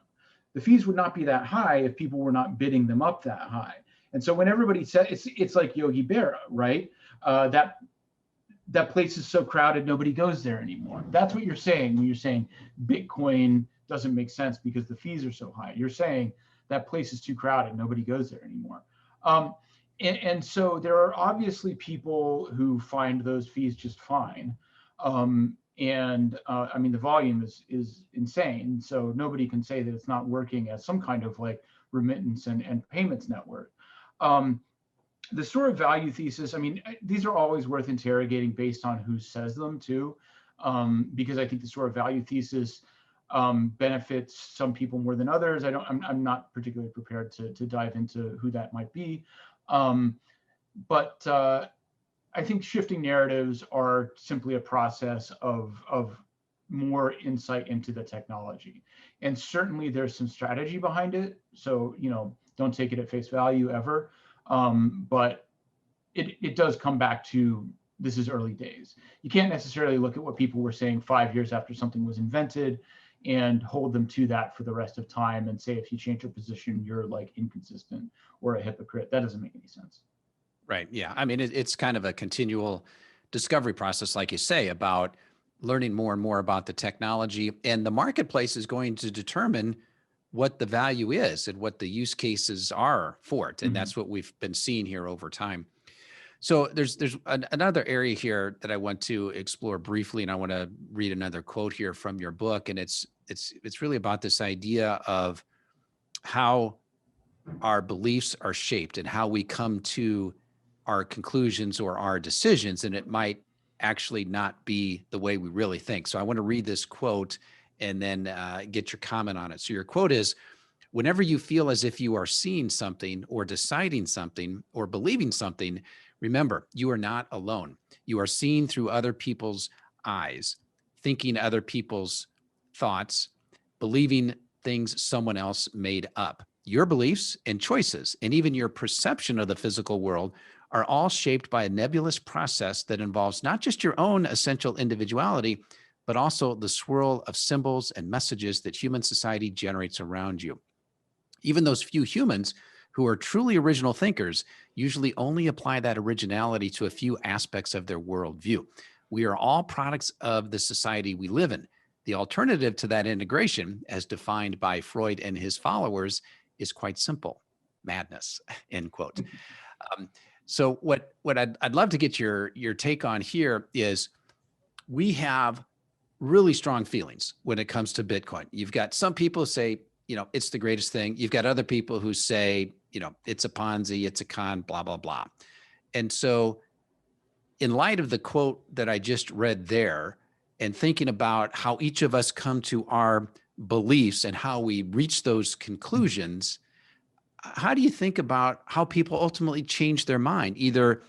The fees would not be that high if people were not bidding them up that high. And so when everybody said, it's like Yogi Berra, right? That place is so crowded, nobody goes there anymore. That's what you're saying when you're saying Bitcoin doesn't make sense because the fees are so high. You're saying that place is too crowded, nobody goes there anymore. And so there are obviously people who find those fees just fine. I mean, the volume is insane. So nobody can say that it's not working as some kind of like remittance and payments network. The store of value thesis, I mean, these are always worth interrogating based on who says them too, because I think the store of value thesis benefits some people more than others. I'm not particularly prepared to dive into who that might be. But I think shifting narratives are simply a process of more insight into the technology. And certainly there's some strategy behind it. So, don't take it at face value ever. But it does come back to, this is early days. You can't necessarily look at what people were saying 5 years after something was invented and hold them to that for the rest of time and say, if you change your position, you're like inconsistent or a hypocrite. That doesn't make any sense. Right. Yeah. I mean, it's kind of a continual discovery process, like you say, about learning more and more about the technology, and the marketplace is going to determine what the value is and what the use cases are for it. And that's what we've been seeing here over time. So there's another area here that I want to explore briefly, and I want to read another quote here from your book. And it's really about this idea of how our beliefs are shaped and how we come to our conclusions or our decisions. And it might actually not be the way we really think. So I want to read this quote and then get your comment on it. So your quote is, whenever you feel as if you are seeing something or deciding something or believing something, remember, you are not alone. You are seeing through other people's eyes, thinking other people's thoughts, believing things someone else made up. Your beliefs and choices, and even your perception of the physical world, are all shaped by a nebulous process that involves not just your own essential individuality, but also the swirl of symbols and messages that human society generates around you. Even those few humans who are truly original thinkers usually only apply that originality to a few aspects of their worldview. We are all products of the society we live in. The alternative to that integration, as defined by Freud and his followers, is quite simple: madness, end quote. So what I'd love to get your take on here is, we have really strong feelings when it comes to Bitcoin. You've got some people who say, it's the greatest thing. You've got other people who say, it's a Ponzi, it's a con, blah, blah, blah. And so in light of the quote that I just read there, and thinking about how each of us come to our beliefs and how we reach those conclusions, how do you think about how people ultimately change their mind? Either,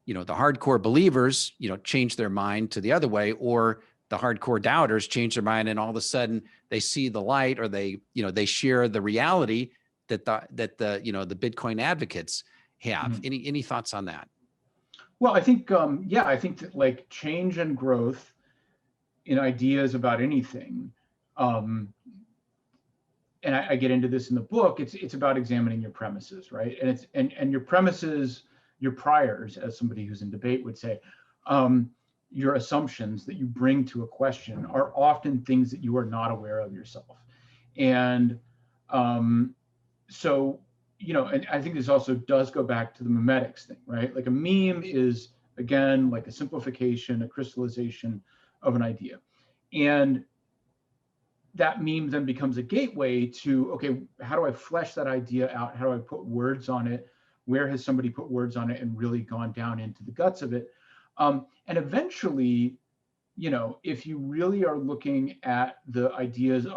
the hardcore believers, change their mind to the other way, or the hardcore doubters change their mind and all of a sudden they see the light, or they share the reality that the Bitcoin advocates have. Any thoughts on that? Well, I think, I think that like change and growth in ideas about anything, and I get into this in the book, it's about examining your premises, right? And your premises, your priors, as somebody who's in debate would say, your assumptions that you bring to a question are often things that you are not aware of yourself. And so, and I think this also does go back to the memetics thing, right? Like a meme is, again, like a simplification, a crystallization of an idea. And that meme then becomes a gateway to, okay, how do I flesh that idea out? How do I put words on it? Where has somebody put words on it and really gone down into the guts of it? And eventually, if you really are looking at the ideas,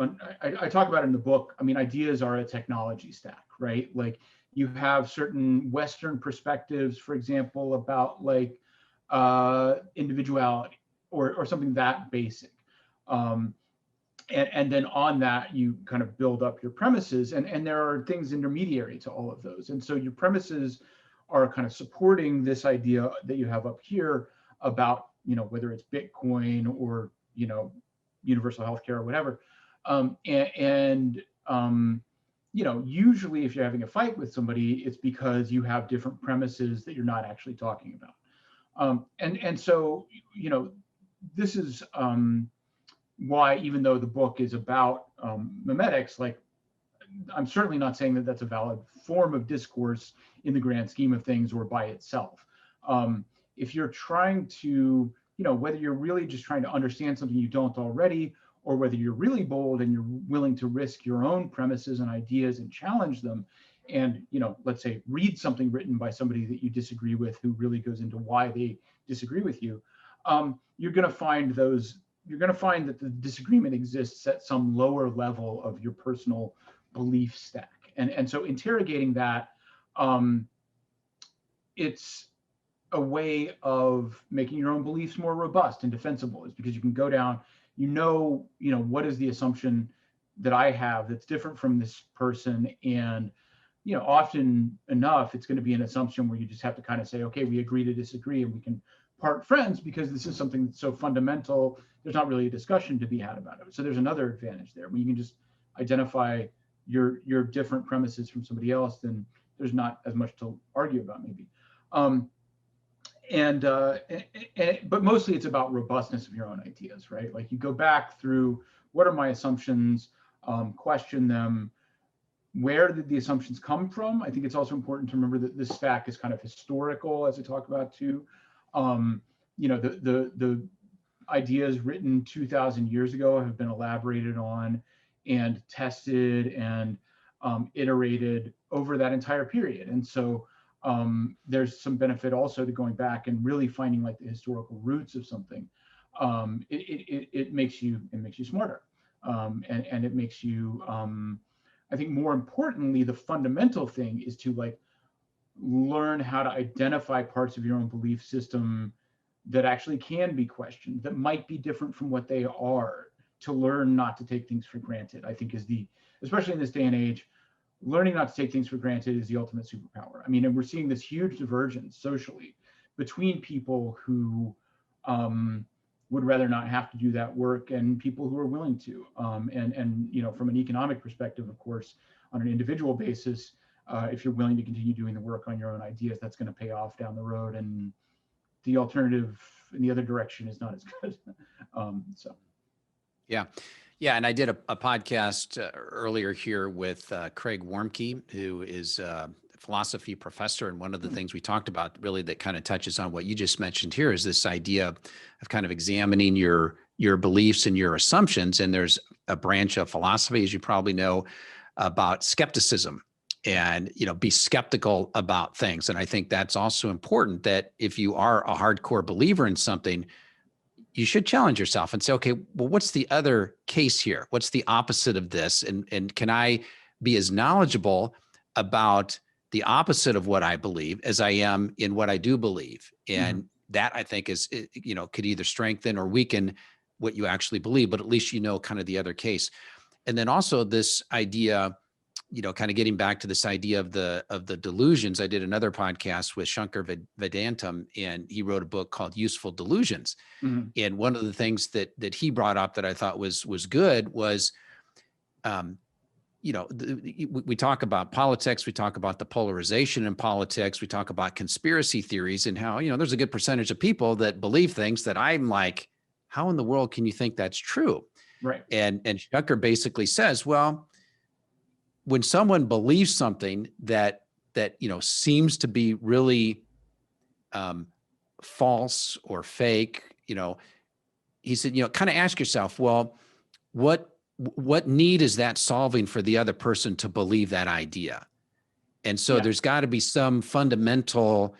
I talk about it in the book. I mean, ideas are a technology stack, right? Like you have certain Western perspectives, for example, about like individuality or something that basic. And then on that, you kind of build up your premises, and there are things intermediary to all of those. And so your premises are kind of supporting this idea that you have up here about, whether it's Bitcoin or, universal healthcare or whatever. Usually if you're having a fight with somebody, it's because you have different premises that you're not actually talking about. And so, this is why, even though the book is about memetics, like, I'm certainly not saying that that's a valid form of discourse in the grand scheme of things or by itself. If you're trying to, whether you're really just trying to understand something you don't already, or whether you're really bold and you're willing to risk your own premises and ideas and challenge them, and, let's say, read something written by somebody that you disagree with who really goes into why they disagree with you, you're going to find that the disagreement exists at some lower level of your personal belief stack. And so interrogating that, it's a way of making your own beliefs more robust and defensible, is because you can go down, what is the assumption that I have that's different from this person? And, often enough, it's going to be an assumption where you just have to kind of say, okay, we agree to disagree, and we can part friends because this is something that's so fundamental. There's not really a discussion to be had about it. So there's another advantage there, where you can just identify your different premises from somebody else, then there's not as much to argue about, maybe. But mostly it's about robustness of your own ideas, right? Like, you go back through, what are my assumptions, question them. Where did the assumptions come from? I think it's also important to remember that this stack is kind of historical, as I talk about too. The ideas written 2,000 years ago have been elaborated on and tested and iterated over that entire period. And so there's some benefit also to going back and really finding, like, the historical roots of something. It makes you smarter, and it makes you, I think, more importantly, the fundamental thing is to, like, learn how to identify parts of your own belief system that actually can be questioned, that might be different from what they are, to learn not to take things for granted, I think, is especially in this day and age, learning not to take things for granted is the ultimate superpower. I mean, and we're seeing this huge divergence socially between people who would rather not have to do that work and people who are willing to. And from an economic perspective, of course, on an individual basis, if you're willing to continue doing the work on your own ideas, that's going to pay off down the road. And the alternative in the other direction is not as good. Yeah. Yeah. And I did a podcast earlier here with Craig Warmke, who is a philosophy professor. And one of the things we talked about, really, that kind of touches on what you just mentioned here, is this idea of kind of examining your beliefs and your assumptions. And there's a branch of philosophy, as you probably know, about skepticism, and, be skeptical about things. And I think that's also important, that if you are a hardcore believer in something, you should challenge yourself and say, okay, well, what's the other case here? What's the opposite of this? And can I be as knowledgeable about the opposite of what I believe as I am in what I do believe? And that, I think, is, could either strengthen or weaken what you actually believe, but at least kind of the other case. And then also this idea, kind of getting back to this idea of the delusions. I did another podcast with Shankar Vedantam, and he wrote a book called Useful Delusions. Mm-hmm. And one of the things that he brought up that I thought was good was, we talk about politics, we talk about the polarization in politics, we talk about conspiracy theories, and how, there's a good percentage of people that believe things that I'm like, how in the world can you think that's true? Right. And Shankar basically says, well, when someone believes something that seems to be really false or fake, he said, kind of ask yourself, well, what need is that solving for the other person to believe that idea? And so there's got to be some fundamental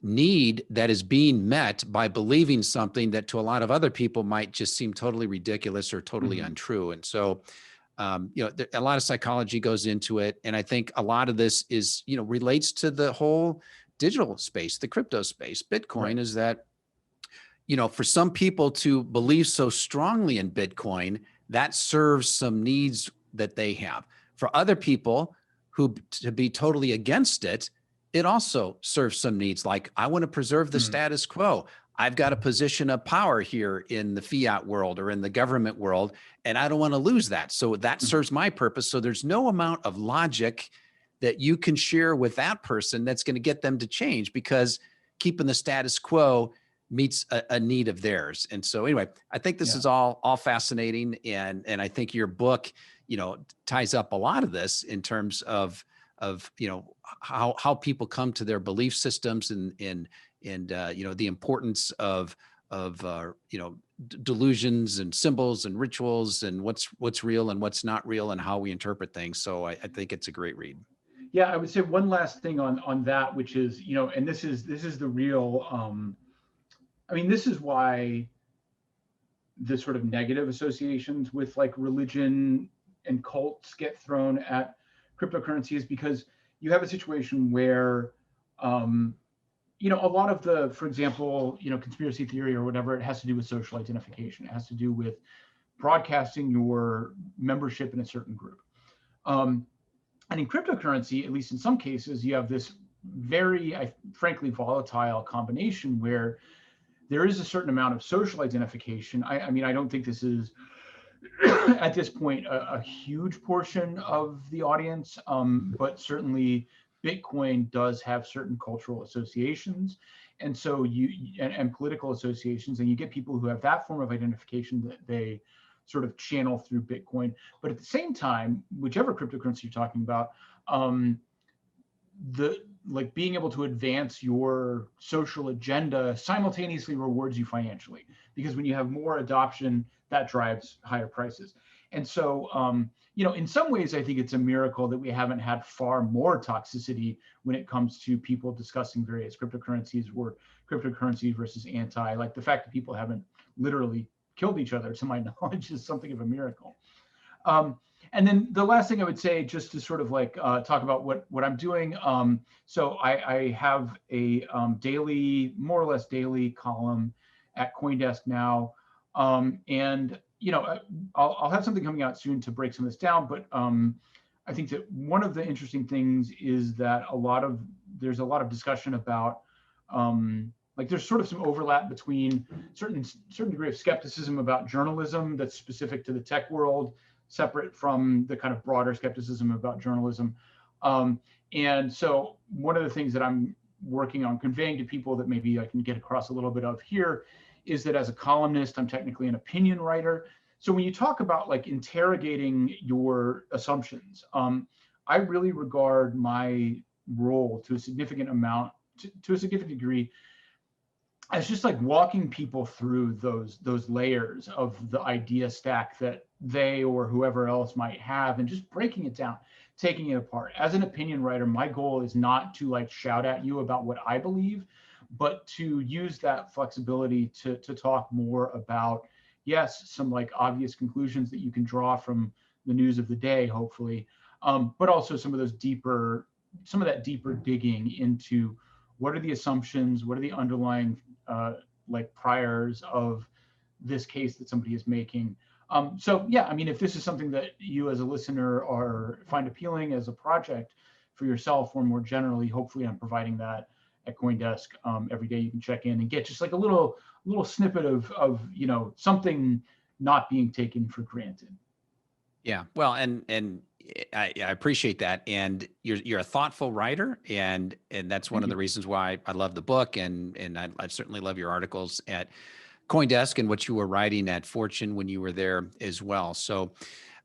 need that is being met by believing something that to a lot of other people might just seem totally ridiculous or totally untrue. And so a lot of psychology goes into it. And I think a lot of this is, relates to the whole digital space, the crypto space. Bitcoin is that, for some people to believe so strongly in Bitcoin that serves some needs that they have. For other people who to be totally against it, it also serves some needs. Like, I want to preserve the status quo. I've got a position of power here in the fiat world or in the government world, and I don't want to lose that. So that serves my purpose. So there's no amount of logic that you can share with that person that's going to get them to change, because keeping the status quo meets a need of theirs. And so anyway, I think this is all fascinating. And I think your book, ties up a lot of this in terms of how people come to their belief systems and the importance of delusions and symbols and rituals and what's real and what's not real and how we interpret things. So I think it's a great read. Yeah, I would say one last thing on that, which is, and this is the real, this is why the sort of negative associations with like religion and cults get thrown at cryptocurrency, is because you have a situation where, a lot of the, for example, conspiracy theory or whatever, it has to do with social identification. It has to do with broadcasting your membership in a certain group. And in cryptocurrency, at least in some cases, you have this very, frankly, volatile combination where there is a certain amount of social identification. I don't think this is, at this point, a huge portion of the audience, but certainly Bitcoin does have certain cultural associations. And so and political associations, and you get people who have that form of identification that they sort of channel through Bitcoin. But at the same time, whichever cryptocurrency you're talking about, being able to advance your social agenda simultaneously rewards you financially, because when you have more adoption, that drives higher prices. And so, in some ways, I think it's a miracle that we haven't had far more toxicity when it comes to people discussing various cryptocurrencies, or cryptocurrency versus anti. Like, the fact that people haven't literally killed each other, to my knowledge, is something of a miracle. And then the last thing I would say, just to sort of talk about what I'm doing. So I have a more or less daily column at CoinDesk now. And I'll have something coming out soon to break some of this down. But I think that one of the interesting things is that there's a lot of discussion about there's sort of some overlap between certain degree of skepticism about journalism that's specific to the tech world, separate from the kind of broader skepticism about journalism. And so one of the things that I'm working on conveying to people that maybe I can get across a little bit of here is that as a columnist, I'm technically an opinion writer. So when you talk about interrogating your assumptions, I really regard my role to a significant amount, to a significant degree, as just walking people through those layers of the idea stack that they or whoever else might have, and just breaking it down, taking it apart. As an opinion writer, my goal is not to shout at you about what I believe, but to use that flexibility to talk more about, yes, some obvious conclusions that you can draw from the news of the day, hopefully, but also some of that deeper digging into what are the assumptions, what are the underlying priors of this case that somebody is making. So yeah, if this is something that you as a listener find appealing as a project for yourself, or more generally, hopefully I'm providing that at CoinDesk. Every day you can check in and get just a little snippet of something not being taken for granted. Yeah, well, and I appreciate that, and you're a thoughtful writer, and that's one of the reasons why I love the book, and I certainly love your articles at CoinDesk and what you were writing at Fortune when you were there as well. So,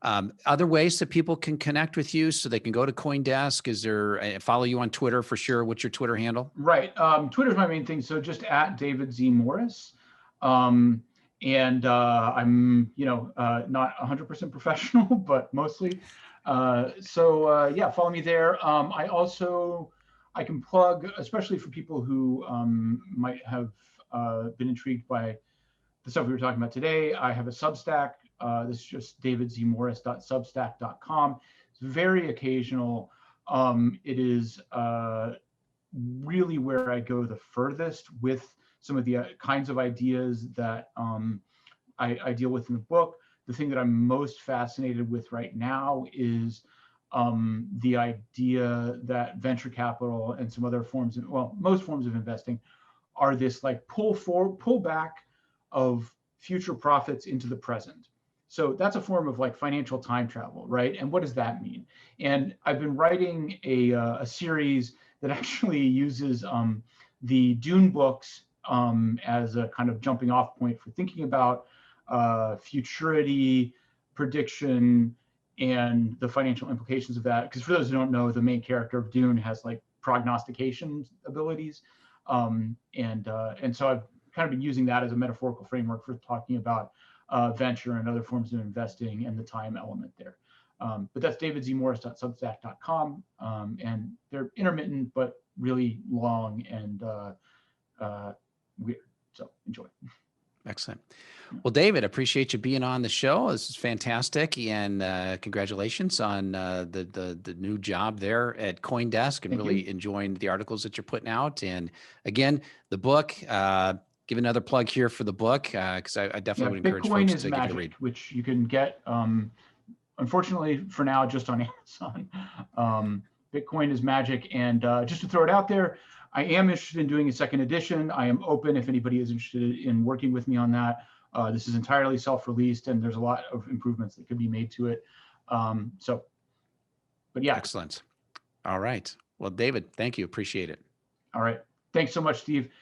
other ways that people can connect with you, so they can go to CoinDesk. Is there follow you on Twitter for sure? What's your Twitter handle? Right, Twitter's my main thing. So just at David Z Morris. And I'm, not 100% professional, but mostly. Yeah, follow me there. I can plug, especially for people who might have been intrigued by the stuff we were talking about today. I have a Substack. This is just davidzmorris.substack.com. It's very occasional. It is really where I go the furthest with some of the kinds of ideas that I deal with in the book. the thing that I'm most fascinated with right now is the idea that venture capital and some other forms of, well, most forms of investing are this like pull back of future profits into the present. So that's a form of like financial time travel, right? And what does that mean? And I've been writing a series that actually uses the Dune books as a kind of jumping off point for thinking about futurity, prediction, and the financial implications of that. Because for those who don't know, the main character of Dune has like prognostication abilities. And so I've kind of been using that as a metaphorical framework for talking about venture and other forms of investing and the time element there. But that's davidzmorris.substack.com. And they're intermittent, but really long and weird. So enjoy. Excellent. Well, David, appreciate you being on the show. This is fantastic, and congratulations on the new job there at CoinDesk, and really enjoying the articles that you're putting out. And again, the book. Give another plug here for the book, because I definitely would encourage Bitcoin folks is to magic, give it a read. which you can get, unfortunately for now, just on Amazon. Bitcoin is magic, and just to throw it out there, I am interested in doing a second edition. I am open if anybody is interested in working with me on that. This is entirely self-released, and there's a lot of improvements that could be made to it. But yeah. Excellent. All right. Well, David, thank you. Appreciate it. All right. Thanks so much, Steve.